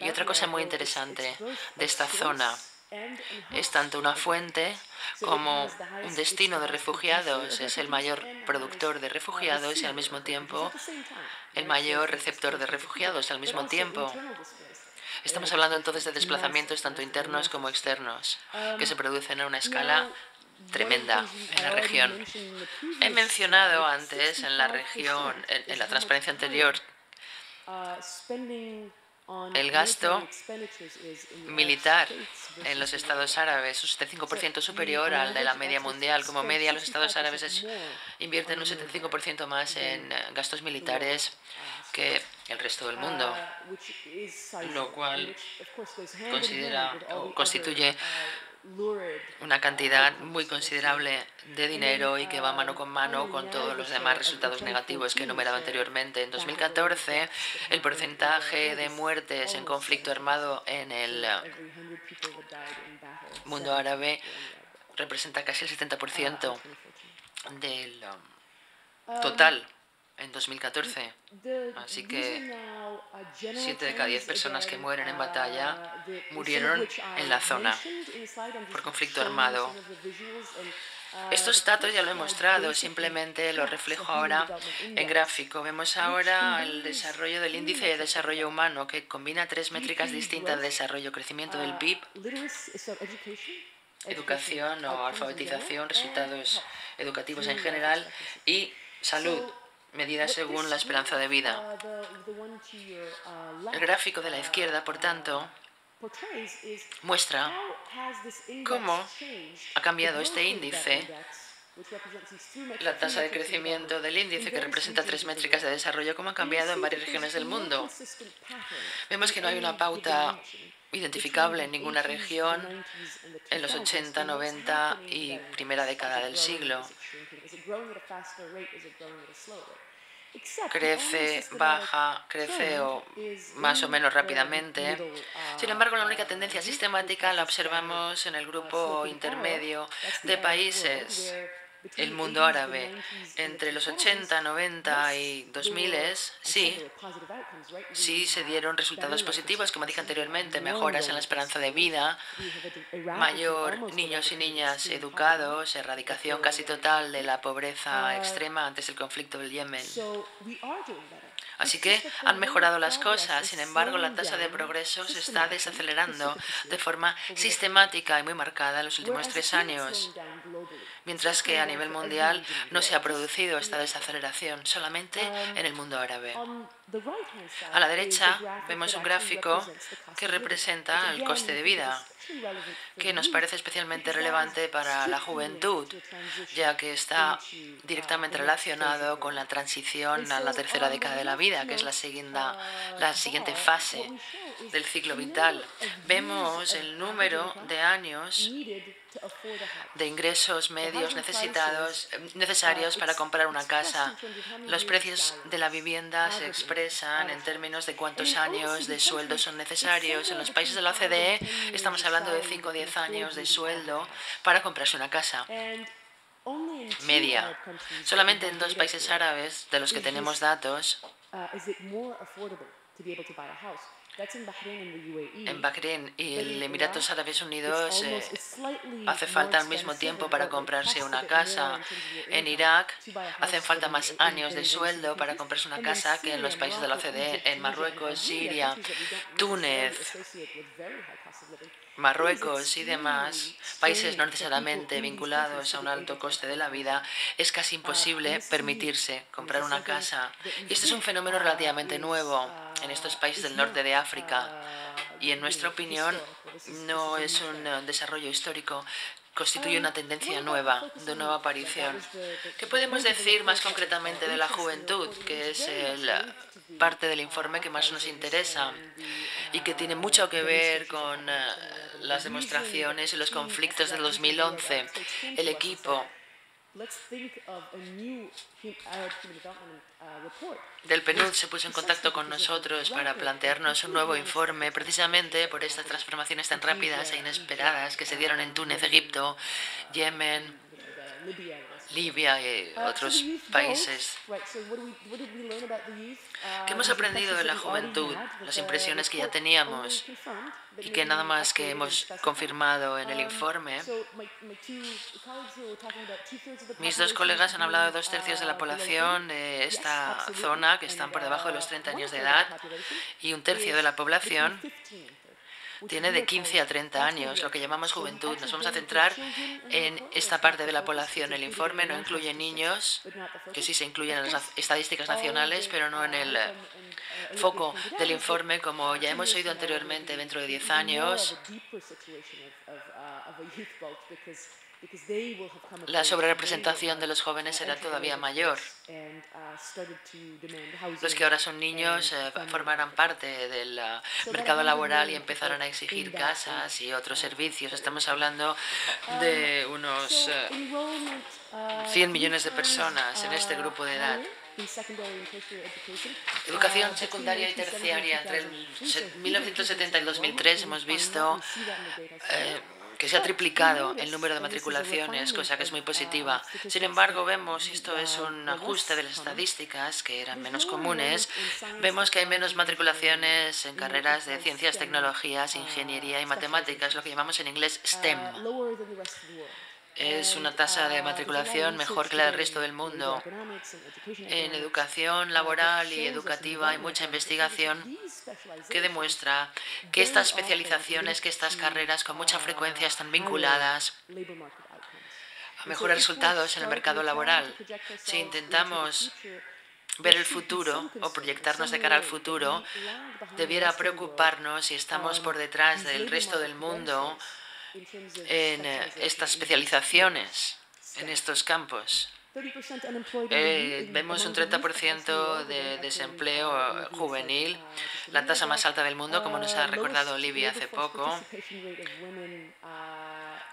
Speaker 4: Y otra cosa muy interesante de esta zona es tanto una fuente como un destino de refugiados. Es el mayor productor de refugiados y al mismo tiempo el mayor receptor de refugiados al mismo tiempo. Estamos hablando entonces de desplazamientos tanto internos como externos, que se producen a una escala tremenda en la región. He mencionado antes en la región, en la transparencia anterior, el gasto militar en los estados árabes es un 75% superior al de la media mundial. Como media, los estados árabes invierten un 75% más en gastos militares que el resto del mundo, lo cual constituye una cantidad muy considerable de dinero y que va mano con mano con todos los demás resultados negativos que he enumerado anteriormente. En 2014, el porcentaje de muertes en conflicto armado en el mundo árabe representa casi el 70% del total en 2014. Así que 7 de cada 10 personas que mueren en batalla murieron en la zona por conflicto armado. Estos datos ya lo he mostrado, simplemente lo reflejo ahora en gráfico. Vemos ahora el desarrollo del índice de desarrollo humano, que combina 3 métricas distintas de desarrollo: crecimiento del PIB, educación o alfabetización, resultados educativos en general, y salud, medidas según la esperanza de vida. El gráfico de la izquierda, por tanto, muestra cómo ha cambiado este índice, la tasa de crecimiento del índice, que representa 3 métricas de desarrollo, cómo ha cambiado en varias regiones del mundo. Vemos que no hay una pauta identificable en ninguna región en los 80, 90 y primera década del siglo. Crece, baja, crece o más o menos rápidamente. Sin embargo, la única tendencia sistemática la observamos en el grupo intermedio de países, el mundo árabe. Entre los 80, 90 y 2000 sí se dieron resultados positivos, como dije anteriormente: mejoras en la esperanza de vida, mayor niños y niñas educados, erradicación casi total de la pobreza extrema antes del conflicto del Yemen. Así que han mejorado las cosas. Sin embargo, la tasa de progreso se está desacelerando de forma sistemática y muy marcada en los últimos 3 años, mientras que a nivel mundial no se ha producido esta desaceleración, solamente en el mundo árabe. A la derecha vemos un gráfico que representa el coste de vida, que nos parece especialmente relevante para la juventud, ya que está directamente relacionado con la transición a la tercera década de la vida, que es la siguiente fase del ciclo vital. Vemos el número de años de ingresos medios necesarios para comprar una casa. Los precios de la vivienda se expresan en términos de cuántos años de sueldo son necesarios. En los países de la OCDE estamos hablando de 5 o 10 años de sueldo para comprarse una casa media. Solamente en 2 países árabes, de los que tenemos datos, en Bahrein y el Emiratos Árabes Unidos, hace falta al mismo tiempo para comprarse una casa. En Irak hacen falta más años de sueldo para comprarse una casa que en los países de la OCDE. En Marruecos, Siria, Túnez, Marruecos y demás, países no necesariamente vinculados a un alto coste de la vida, es casi imposible permitirse comprar una casa. Y este es un fenómeno relativamente nuevo en estos países del norte de África. Y en nuestra opinión no es un desarrollo histórico, constituye una tendencia nueva, de nueva aparición. ¿Qué podemos decir más concretamente de la juventud, que es parte del informe que más nos interesa y que tiene mucho que ver con las demostraciones y los conflictos del 2011? El equipo del PNUD se puso en contacto con nosotros para plantearnos un nuevo informe, precisamente por estas transformaciones tan rápidas e inesperadas que se dieron en Túnez, Egipto, Yemen, Libia y otros países. ¿Qué hemos aprendido de la juventud? Las impresiones que ya teníamos y que nada más que hemos confirmado en el informe. Mis 2 colegas han hablado de 2/3 de la población de esta zona que están por debajo de los 30 años de edad y 1/3 de la población tiene de 15 a 30 años, lo que llamamos juventud. Nos vamos a centrar en esta parte de la población. El informe no incluye niños, que sí se incluyen en las estadísticas nacionales, pero no en el foco del informe. Como ya hemos oído anteriormente, dentro de 10 años, la sobrerepresentación de los jóvenes será todavía mayor. Los que ahora son niños formarán parte del mercado laboral y empezarán a exigir casas y otros servicios. Estamos hablando de unos 100 millones de personas en este grupo de edad. Educación secundaria y terciaria. Entre el 1970 y el 2003 hemos visto que se ha triplicado el número de matriculaciones, cosa que es muy positiva. Sin embargo, vemos, y esto es un ajuste de las estadísticas que eran menos comunes, vemos que hay menos matriculaciones en carreras de ciencias, tecnologías, ingeniería y matemáticas, lo que llamamos en inglés STEM. Es una tasa de matriculación mejor que la del resto del mundo. En educación laboral y educativa hay mucha investigación que demuestra que estas especializaciones, que estas carreras con mucha frecuencia están vinculadas a mejores resultados en el mercado laboral. Si intentamos ver el futuro o proyectarnos de cara al futuro, debiera preocuparnos si estamos por detrás del resto del mundo en estas especializaciones, en estos campos. Vemos un 30% de desempleo juvenil, la tasa más alta del mundo, como nos ha recordado Olivia hace poco.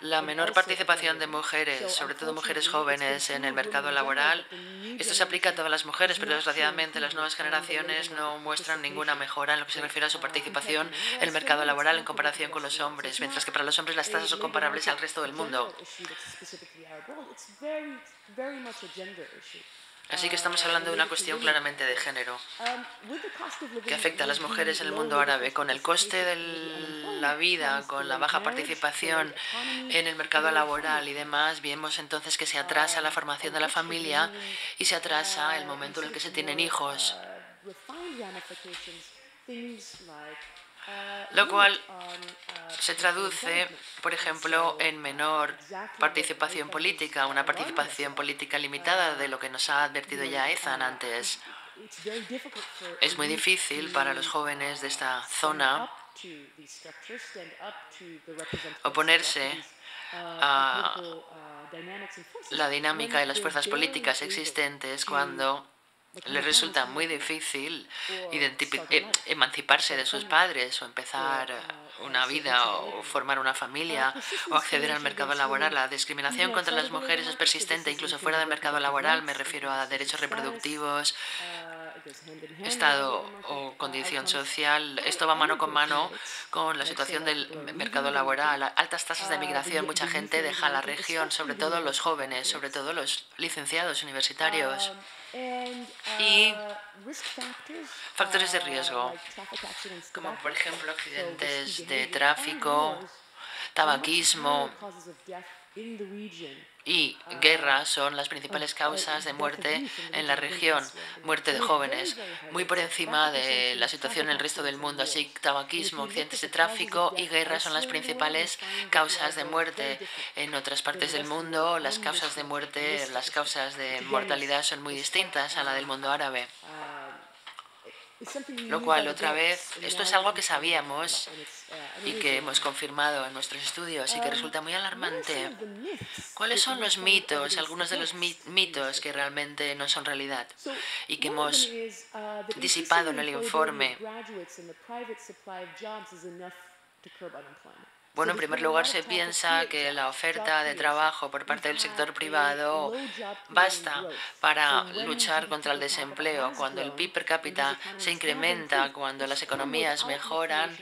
Speaker 4: La menor participación de mujeres, sobre todo mujeres jóvenes, en el mercado laboral. Esto se aplica a todas las mujeres, pero desgraciadamente las nuevas generaciones no muestran ninguna mejora en lo que se refiere a su participación en el mercado laboral en comparación con los hombres, mientras que para los hombres las tasas son comparables al resto del mundo. Así que estamos hablando de una cuestión claramente de género que afecta a las mujeres en el mundo árabe. Con el coste de la vida, con la baja participación en el mercado laboral y demás, vemos entonces que se atrasa la formación de la familia y se atrasa el momento en el que se tienen hijos. Lo cual se traduce, por ejemplo, en menor participación política, una participación política limitada de lo que nos ha advertido ya Ethan antes. Es muy difícil para los jóvenes de esta zona oponerse a la dinámica y las fuerzas políticas existentes cuando les resulta muy difícil emanciparse de sus padres o empezar una vida o formar una familia o acceder al mercado laboral. La discriminación contra las mujeres es persistente incluso fuera del mercado laboral. Me refiero a derechos reproductivos, estado o condición social. Esto va mano con mano con la situación del mercado laboral. Altas tasas de migración, mucha gente deja la región, sobre todo los jóvenes, sobre todo los licenciados universitarios. Y factores de riesgo, como por ejemplo accidentes de tráfico, tabaquismo y guerra son las principales causas de muerte en la región, muerte de jóvenes, muy por encima de la situación en el resto del mundo. Así, tabaquismo, accidentes de tráfico y guerra son las principales causas de muerte. En otras partes del mundo, las causas de muerte, las causas de mortalidad son muy distintas a la del mundo árabe. Lo cual, otra vez, esto es algo que sabíamos y que hemos confirmado en nuestros estudios y que resulta muy alarmante. ¿Cuáles son los mitos, algunos de los mitos que realmente no son realidad y que hemos disipado en el informe? Bueno, en primer lugar, se piensa que la oferta de trabajo por parte del sector privado basta para luchar contra el desempleo. Cuando el PIB per cápita se incrementa, cuando las economías mejoran,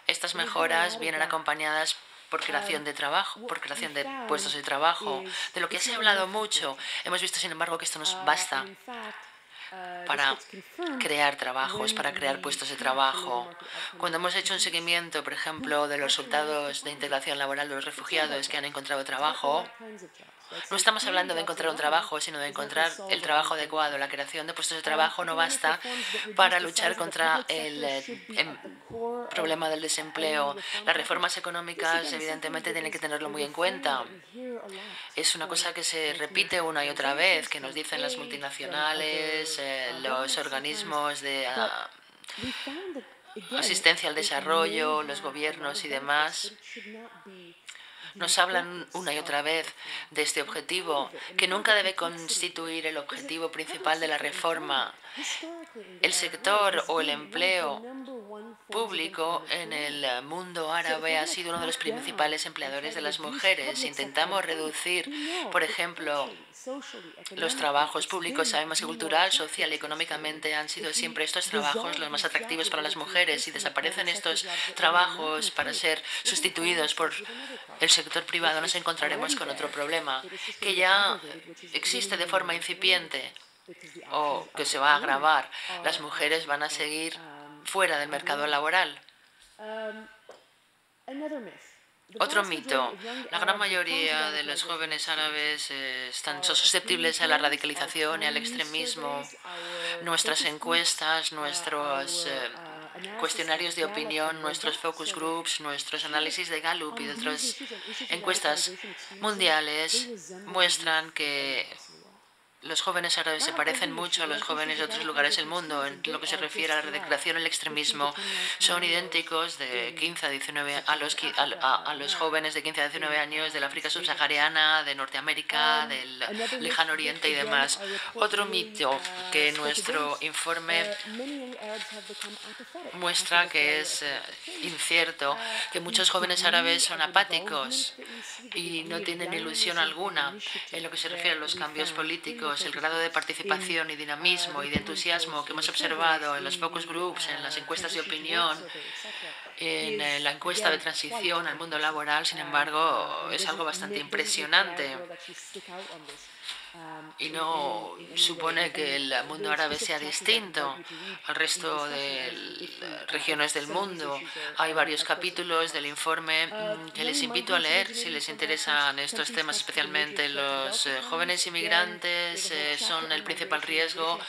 Speaker 4: estas mejoras vienen acompañadas por creación de trabajo, por creación de puestos de trabajo. De lo que se ha hablado mucho, hemos visto, sin embargo, que esto nos basta para crear trabajos, para crear puestos de trabajo. Cuando hemos hecho un seguimiento, por ejemplo, de los resultados de integración laboral de los refugiados que han encontrado trabajo, no estamos hablando de encontrar un trabajo, sino de encontrar el trabajo adecuado. La creación de puestos de trabajo no basta para luchar contra el problema del desempleo. Las reformas económicas, evidentemente, tienen que tenerlo muy en cuenta. Es una cosa que se repite una y otra vez, que nos dicen las multinacionales, los organismos de asistencia al desarrollo, los gobiernos y demás. Nos hablan una y otra vez de este objetivo, que nunca debe constituir el objetivo principal de la reforma. El sector o el empleo público en el mundo árabe ha sido uno de los principales empleadores de las mujeres. Intentamos reducir, por ejemplo, los trabajos públicos. Sabemos que cultural, social y económicamente han sido siempre estos trabajos los más atractivos para las mujeres. Si desaparecen estos trabajos para ser sustituidos por el sector privado, nos encontraremos con otro problema que ya existe de forma incipiente o que se va a agravar. Las mujeres van a seguir fuera del mercado laboral. Otro mito. La gran mayoría de los jóvenes árabes son susceptibles a la radicalización y al extremismo. Nuestras encuestas, nuestros cuestionarios de opinión, nuestros focus groups, nuestros análisis de Gallup y de otras encuestas mundiales muestran que los jóvenes árabes se parecen mucho a los jóvenes de otros lugares del mundo. En lo que se refiere a la radicalización y el extremismo, son idénticos de 15 a 19 a los jóvenes de 15 a 19 años del África subsahariana, de Norteamérica, del Lejano Oriente y demás. Otro mito que nuestro informe muestra que es incierto, que muchos jóvenes árabes son apáticos y no tienen ilusión alguna en lo que se refiere a los cambios políticos. El grado de participación y dinamismo y de entusiasmo que hemos observado en los focus groups, en las encuestas de opinión, en la encuesta de transición al mundo laboral, sin embargo, es algo bastante impresionante. Y no supone que el mundo árabe sea distinto al resto de regiones del mundo. Hay varios capítulos del informe que les invito a leer si les interesan estos temas, especialmente los jóvenes inmigrantes son el principal riesgo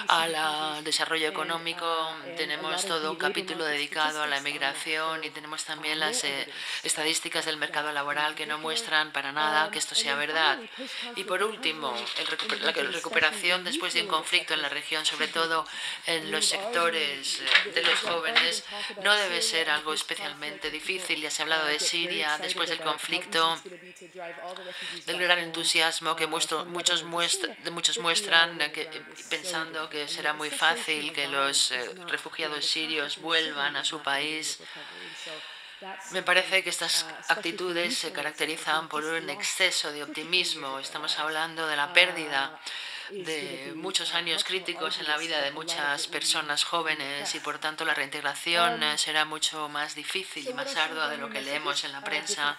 Speaker 4: al desarrollo económico. Tenemos todo un capítulo dedicado a la inmigración y tenemos también las estadísticas del mercado laboral que no muestran para nada que esto sea verdad. Y por último, la recuperación después de un conflicto en la región, sobre todo en los sectores de los jóvenes, no debe ser algo especialmente difícil. Ya se ha hablado de Siria después del conflicto, del gran entusiasmo que muchos muestran, pensando que será muy fácil que los refugiados sirios vuelvan a su país. Me parece que estas actitudes se caracterizan por un exceso de optimismo. Estamos hablando de la pérdida de muchos años críticos en la vida de muchas personas jóvenes y, por tanto, la reintegración será mucho más difícil y más ardua de lo que leemos en la prensa.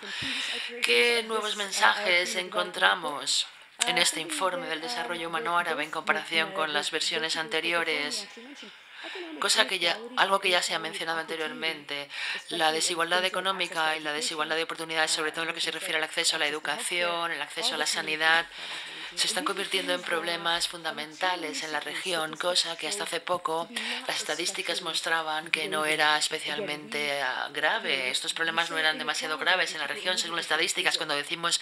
Speaker 4: ¿Qué nuevos mensajes encontramos en este informe del desarrollo humano árabe en comparación con las versiones anteriores? Algo que ya se ha mencionado anteriormente, la desigualdad económica y la desigualdad de oportunidades, sobre todo en lo que se refiere al acceso a la educación, el acceso a la sanidad, se están convirtiendo en problemas fundamentales en la región, cosa que hasta hace poco las estadísticas mostraban que no era especialmente grave. Estos problemas no eran demasiado graves en la región, según las estadísticas. Cuando decimos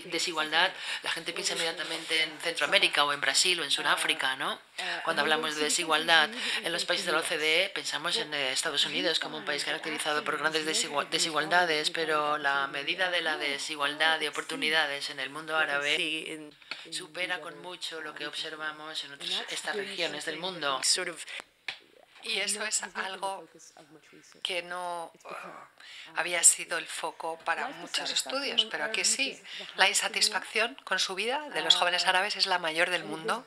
Speaker 4: desigualdad, la gente piensa inmediatamente en Centroamérica o en Brasil o en Sudáfrica, ¿no? Cuando hablamos de desigualdad en los países de la OCDE, pensamos en Estados Unidos como un país caracterizado por grandes desigualdades, pero la medida de la desigualdad de oportunidades en el mundo árabe supera con mucho lo que observamos en estas regiones del mundo.
Speaker 5: Y eso es algo que no había sido el foco para muchos estudios, pero aquí sí. La insatisfacción con su vida de los jóvenes árabes es la mayor del mundo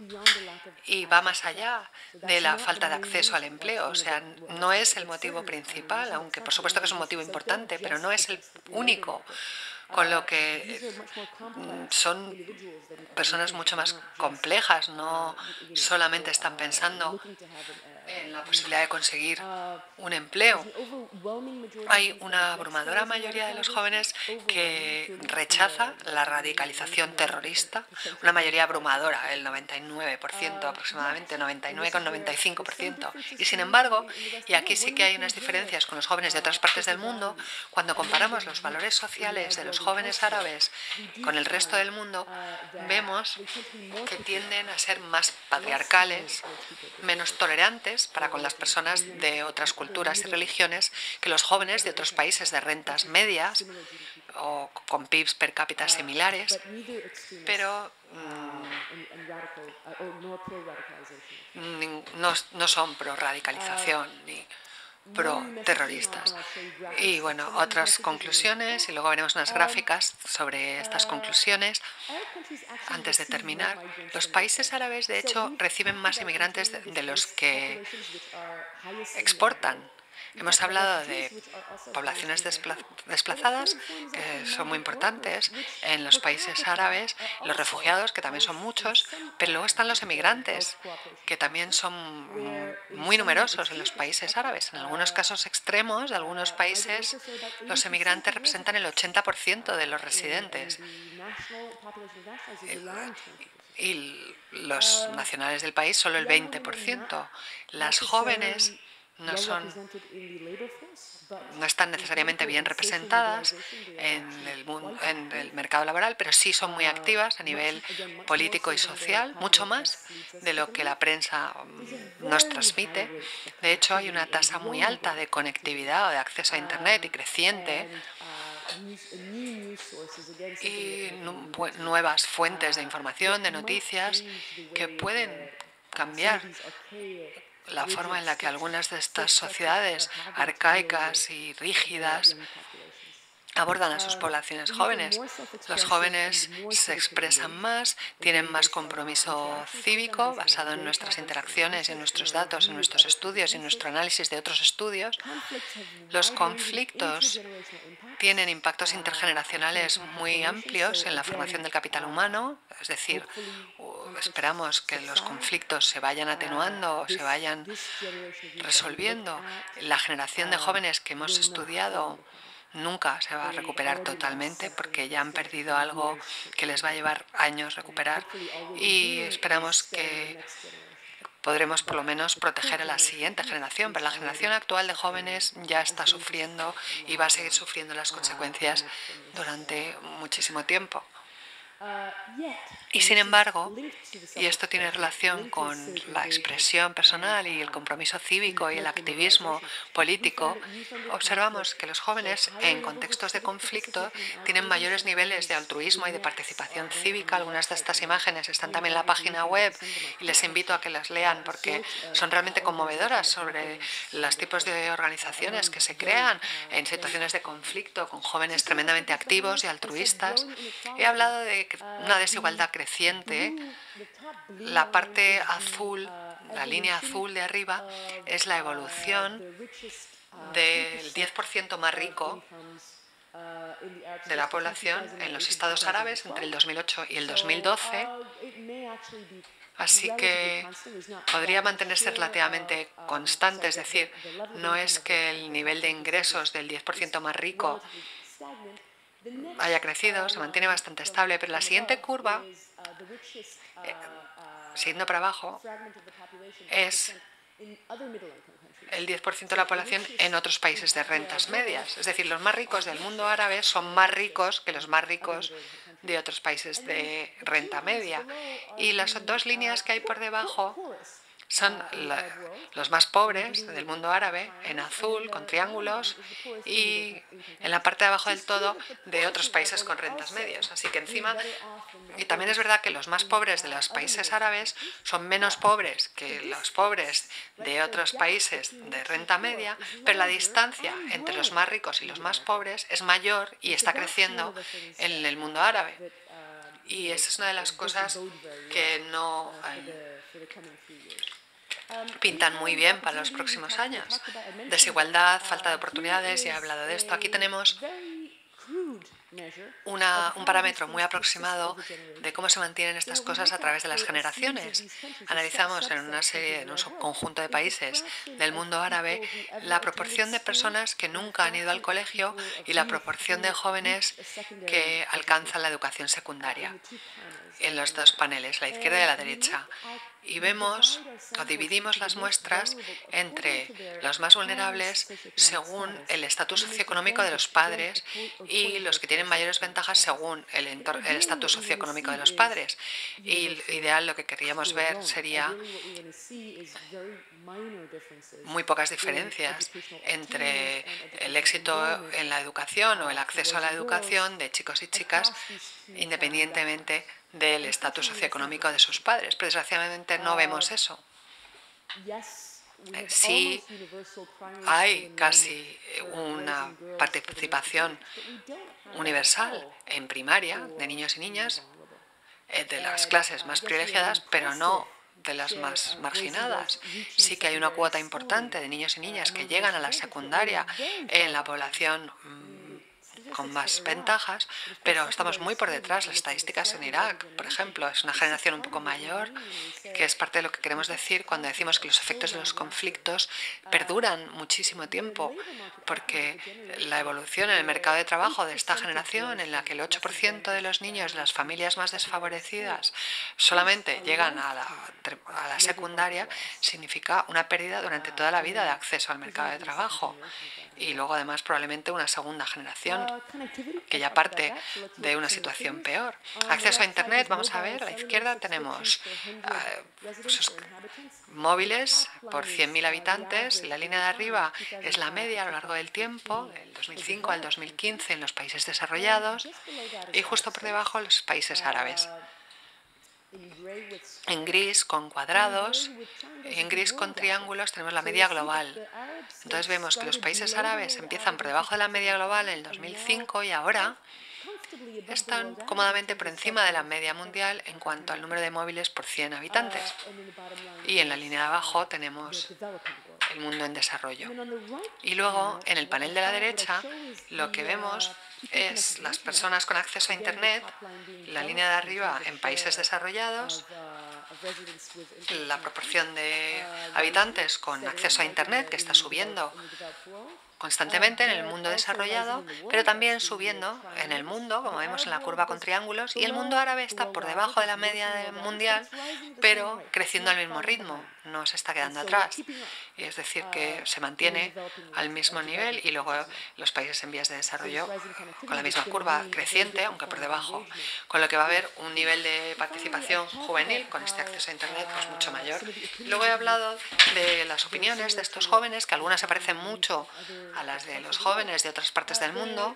Speaker 5: y va más allá de la falta de acceso al empleo. O sea, no es el motivo principal, aunque por supuesto que es un motivo importante, pero no es el único. Con lo que son personas mucho más complejas, no solamente están pensando en la posibilidad de conseguir un empleo. Hay una abrumadora mayoría de los jóvenes que rechaza la radicalización terrorista, una mayoría abrumadora, el 99% aproximadamente, 99,95%. Y sin embargo, y aquí sí que hay unas diferencias con los jóvenes de otras partes del mundo, cuando comparamos los valores sociales de los jóvenes árabes con el resto del mundo, vemos que tienden a ser más patriarcales, menos tolerantes para con las personas de otras culturas y religiones que los jóvenes de otros países de rentas medias o con PIBs per cápita similares, pero no son pro-radicalización ni pro-terroristas. Y bueno, otras conclusiones, y luego veremos unas gráficas sobre estas conclusiones. Antes de terminar, los países árabes, de hecho, reciben más inmigrantes de los que exportan. Hemos hablado de poblaciones desplazadas, que son muy importantes en los países árabes, los refugiados, que también son muchos, pero luego están los emigrantes, que también son muy numerosos en los países árabes. En algunos casos extremos de algunos países, los emigrantes representan el 80% de los residentes. Y los nacionales del país solo el 20%. Las jóvenes no están necesariamente bien representadas en el mercado laboral, pero sí son muy activas a nivel político y social, mucho más de lo que la prensa nos transmite. De hecho, hay una tasa muy alta de conectividad o de acceso a Internet y creciente, y nuevas fuentes de información, de noticias, que pueden cambiar la forma en la que algunas de estas sociedades arcaicas y rígidas abordan a sus poblaciones jóvenes. Los jóvenes se expresan más, tienen más compromiso cívico basado en nuestras interacciones, en nuestros datos, en nuestros estudios y en nuestro análisis de otros estudios. Los conflictos tienen impactos intergeneracionales muy amplios en la formación del capital humano, es decir, esperamos que los conflictos se vayan atenuando, se vayan resolviendo. La generación de jóvenes que hemos estudiado nunca se va a recuperar totalmente porque ya han perdido algo que les va a llevar años recuperar, y esperamos que podremos por lo menos proteger a la siguiente generación, pero la generación actual de jóvenes ya está sufriendo y va a seguir sufriendo las consecuencias durante muchísimo tiempo. Y sin embargo, y esto tiene relación con la expresión personal y el compromiso cívico y el activismo político, observamos que los jóvenes en contextos de conflicto tienen mayores niveles de altruismo y de participación cívica. Algunas de estas imágenes están también en la página web y les invito a que las lean porque son realmente conmovedoras sobre los tipos de organizaciones que se crean en situaciones de conflicto con jóvenes tremendamente activos y altruistas. He hablado de una desigualdad creciente. La parte azul, la línea azul de arriba, es la evolución del 10% más rico de la población en los estados árabes entre el 2008 y el 2012. Así que podría mantenerse relativamente constante, es decir, no es que el nivel de ingresos del 10% más rico haya crecido, se mantiene bastante estable, pero la siguiente curva, siguiendo para abajo, es el 10% de la población en otros países de rentas medias. Es decir, los más ricos del mundo árabe son más ricos que los más ricos de otros países de renta media. Y las dos líneas que hay por debajo son los más pobres del mundo árabe, en azul, con triángulos, y en la parte de abajo del todo de otros países con rentas medias. Así que encima, y también es verdad que los más pobres de los países árabes son menos pobres que los pobres de otros países de renta media, pero la distancia entre los más ricos y los más pobres es mayor y está creciendo en el mundo árabe. Y esa es una de las cosas que no pintan muy bien para los próximos años. Desigualdad, falta de oportunidades, ya he hablado de esto. Aquí tenemos un parámetro muy aproximado de cómo se mantienen estas cosas a través de las generaciones. Analizamos en un subconjunto de países del mundo árabe la proporción de personas que nunca han ido al colegio y la proporción de jóvenes que alcanzan la educación secundaria en los dos paneles, la izquierda y la derecha. Y vemos o dividimos las muestras entre los más vulnerables según el estatus socioeconómico de los padres y los que tienen mayores ventajas según el estatus socioeconómico de los padres. Y ideal lo que querríamos ver sería muy pocas diferencias entre el éxito en la educación o el acceso a la educación de chicos y chicas independientemente del estatus socioeconómico de sus padres. Pero desgraciadamente no vemos eso. Sí hay casi una participación universal en primaria de niños y niñas de las clases más privilegiadas, pero no de las más marginadas. Sí que hay una cuota importante de niños y niñas que llegan a la secundaria en la población con más ventajas, pero estamos muy por detrás. Las estadísticas en Irak, por ejemplo, es una generación un poco mayor, que es parte de lo que queremos decir cuando decimos que los efectos de los conflictos perduran muchísimo tiempo, porque la evolución en el mercado de trabajo de esta generación, en la que el 8% de los niños de las familias más desfavorecidas solamente llegan a la secundaria, significa una pérdida durante toda la vida de acceso al mercado de trabajo. Y luego, además, probablemente una segunda generación que ya parte de una situación peor. Acceso a Internet, vamos a ver, a la izquierda tenemos móviles por 100.000 habitantes. La línea de arriba es la media a lo largo del tiempo, del 2005 al 2015 en los países desarrollados y justo por debajo los países árabes. En gris con cuadrados, en gris con triángulos tenemos la media global. Entonces vemos que los países árabes empiezan por debajo de la media global en el 2005 y ahora están cómodamente por encima de la media mundial en cuanto al número de móviles por 100 habitantes. Y en la línea de abajo tenemos el mundo en desarrollo. Y luego, en el panel de la derecha, lo que vemos es las personas con acceso a Internet, la línea de arriba en países desarrollados, la proporción de habitantes con acceso a Internet que está subiendo constantemente en el mundo desarrollado, pero también subiendo en el mundo, como vemos en la curva con triángulos, y el mundo árabe está por debajo de la media mundial, pero creciendo al mismo ritmo, no se está quedando atrás. Y es decir, que se mantiene al mismo nivel, y luego los países en vías de desarrollo con la misma curva creciente, aunque por debajo, con lo que va a haber un nivel de participación juvenil con este acceso a Internet pues mucho mayor. Luego he hablado de las opiniones de estos jóvenes, que algunas se parecen mucho a las de los jóvenes de otras partes del mundo.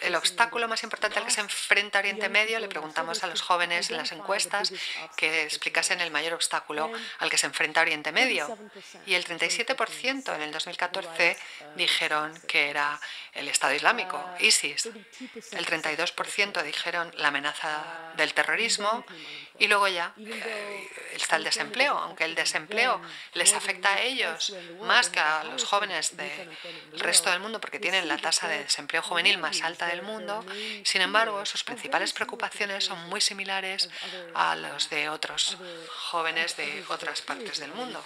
Speaker 5: El obstáculo más importante al que se enfrenta Oriente Medio, le preguntamos a los jóvenes en las encuestas que explicasen el mayor obstáculo al que se enfrenta Oriente Medio. Y el 37% en el 2014 dijeron que era el Estado Islámico, ISIS. El 32% dijeron la amenaza del terrorismo, y luego ya está el desempleo, aunque el desempleo les afecta a ellos más que a los jóvenes del resto del mundo porque tienen la tasa de desempleo juvenil más alta del mundo. Sin embargo, sus principales preocupaciones son muy similares a los de otros jóvenes de otras partes del mundo.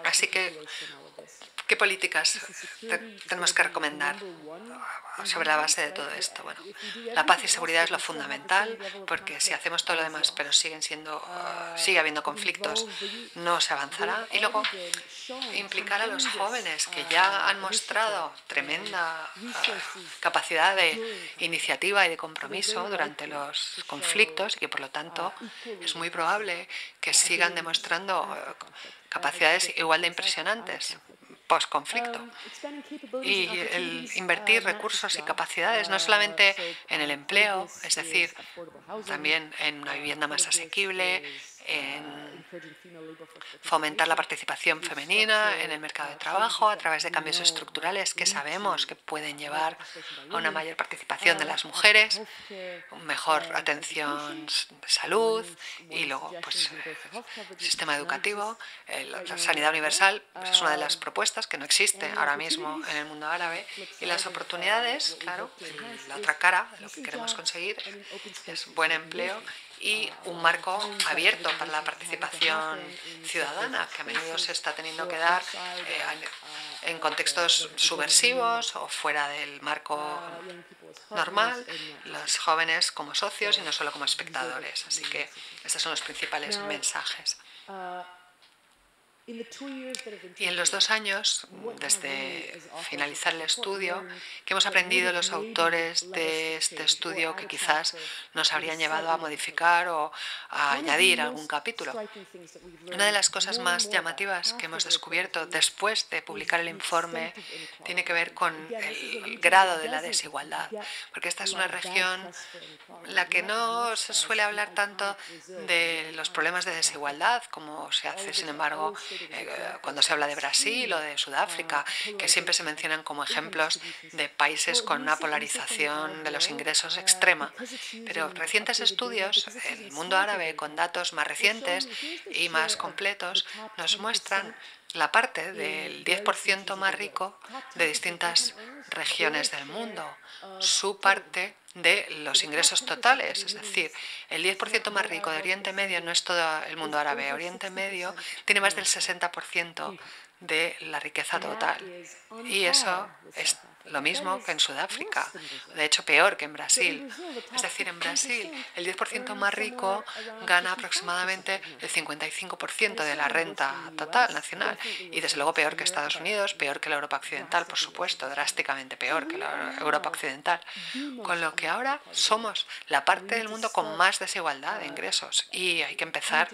Speaker 5: Así que, ¿qué políticas tenemos que recomendar sobre la base de todo esto? Bueno, la paz y seguridad es lo fundamental, porque si hacemos todo lo demás, pero sigue habiendo conflictos, no se avanzará. Y luego, implicar a los jóvenes que ya han mostrado tremenda capacidad de iniciativa y de compromiso durante los conflictos, y que por lo tanto es muy probable que sigan demostrando capacidades igual de impresionantes post-conflicto. Y el invertir recursos y capacidades no solamente en el empleo, es decir, también en una vivienda más asequible, en fomentar la participación femenina en el mercado de trabajo a través de cambios estructurales que sabemos que pueden llevar a una mayor participación de las mujeres, mejor atención de salud, y luego pues sistema educativo, la sanidad universal pues, es una de las propuestas que no existe ahora mismo en el mundo árabe, y las oportunidades, claro, la otra cara de lo que queremos conseguir es buen empleo y un marco abierto para la participación ciudadana, que a menudo se está teniendo que dar en contextos subversivos o fuera del marco normal, los jóvenes como socios y no solo como espectadores. Así que estos son los principales mensajes. Y en los 2 años, desde finalizar el estudio, ¿qué hemos aprendido los autores de este estudio que quizás nos habrían llevado a modificar o a añadir algún capítulo? Una de las cosas más llamativas que hemos descubierto después de publicar el informe tiene que ver con el grado de la desigualdad, porque esta es una región en la que no se suele hablar tanto de los problemas de desigualdad como se hace, sin embargo, cuando se habla de Brasil o de Sudáfrica, que siempre se mencionan como ejemplos de países con una polarización de los ingresos extrema. Pero recientes estudios, el mundo árabe con datos más recientes y más completos, nos muestran la parte del 10% más rico de distintas regiones del mundo, su parte de los ingresos totales, es decir, el 10% más rico de Oriente Medio no es todo el mundo árabe. Oriente Medio tiene más del 60% de la riqueza total, y eso es lo mismo que en Sudáfrica, de hecho peor que en Brasil. Es decir, en Brasil el 10% más rico gana aproximadamente el 55% de la renta total nacional, y desde luego peor que Estados Unidos, peor que la Europa occidental, por supuesto, drásticamente peor que la Europa occidental. Con lo que ahora somos la parte del mundo con más desigualdad de ingresos, y hay que empezar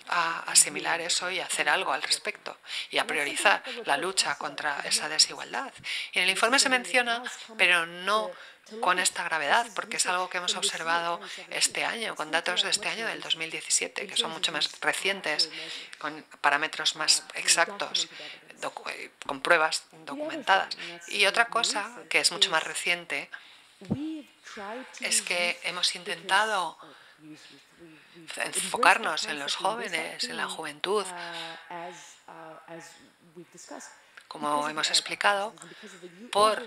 Speaker 5: a asimilar eso y hacer algo al respecto y a priorizar la lucha contra esa desigualdad. Y en el informe se menciona, pero no con esta gravedad, porque es algo que hemos observado este año, con datos de este año del 2017, que son mucho más recientes, con parámetros más exactos, con pruebas documentadas. Y otra cosa que es mucho más reciente es que hemos intentado enfocarnos en los jóvenes, en la juventud, como hemos explicado, por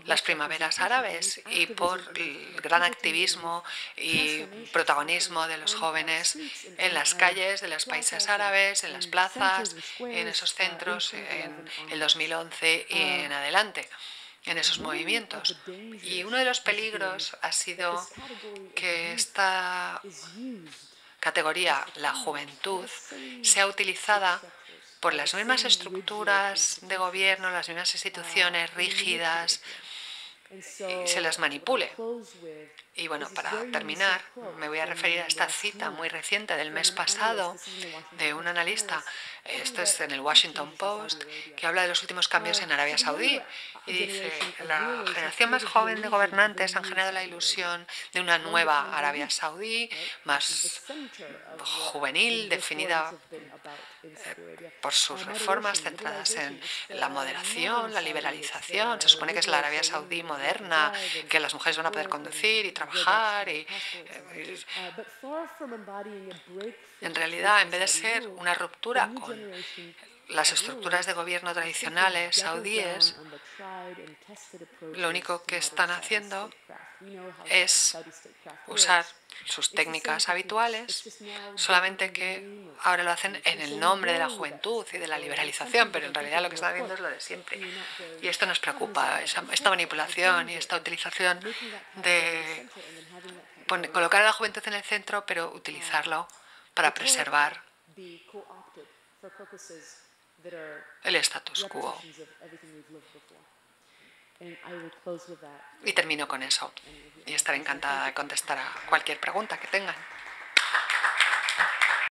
Speaker 5: las primaveras árabes y por el gran activismo y protagonismo de los jóvenes en las calles de los países árabes, en las plazas, en esos centros, en el 2011 y en adelante, en esos movimientos. Y uno de los peligros ha sido que esta categoría, la juventud, sea utilizada por las mismas estructuras de gobierno, las mismas instituciones rígidas, y se las manipule. Y bueno, para terminar, me voy a referir a esta cita muy reciente del mes pasado de un analista, esto es en el Washington Post, que habla de los últimos cambios en Arabia Saudí. Y dice, la generación más joven de gobernantes han generado la ilusión de una nueva Arabia Saudí, más juvenil, definida por sus reformas centradas en la moderación, la liberalización. Se supone que es la Arabia Saudí moderna, que las mujeres van a poder conducir y trabajar. En realidad, en vez de ser una ruptura con las estructuras de gobierno tradicionales saudíes, lo único que están haciendo es usar sus técnicas habituales, solamente que ahora lo hacen en el nombre de la juventud y de la liberalización, pero en realidad lo que están haciendo es lo de siempre. Y esto nos preocupa, esta manipulación y esta utilización de colocar a la juventud en el centro, pero utilizarlo para preservar el status quo. Y termino con eso. Y estaré encantada de contestar a cualquier pregunta que tengan.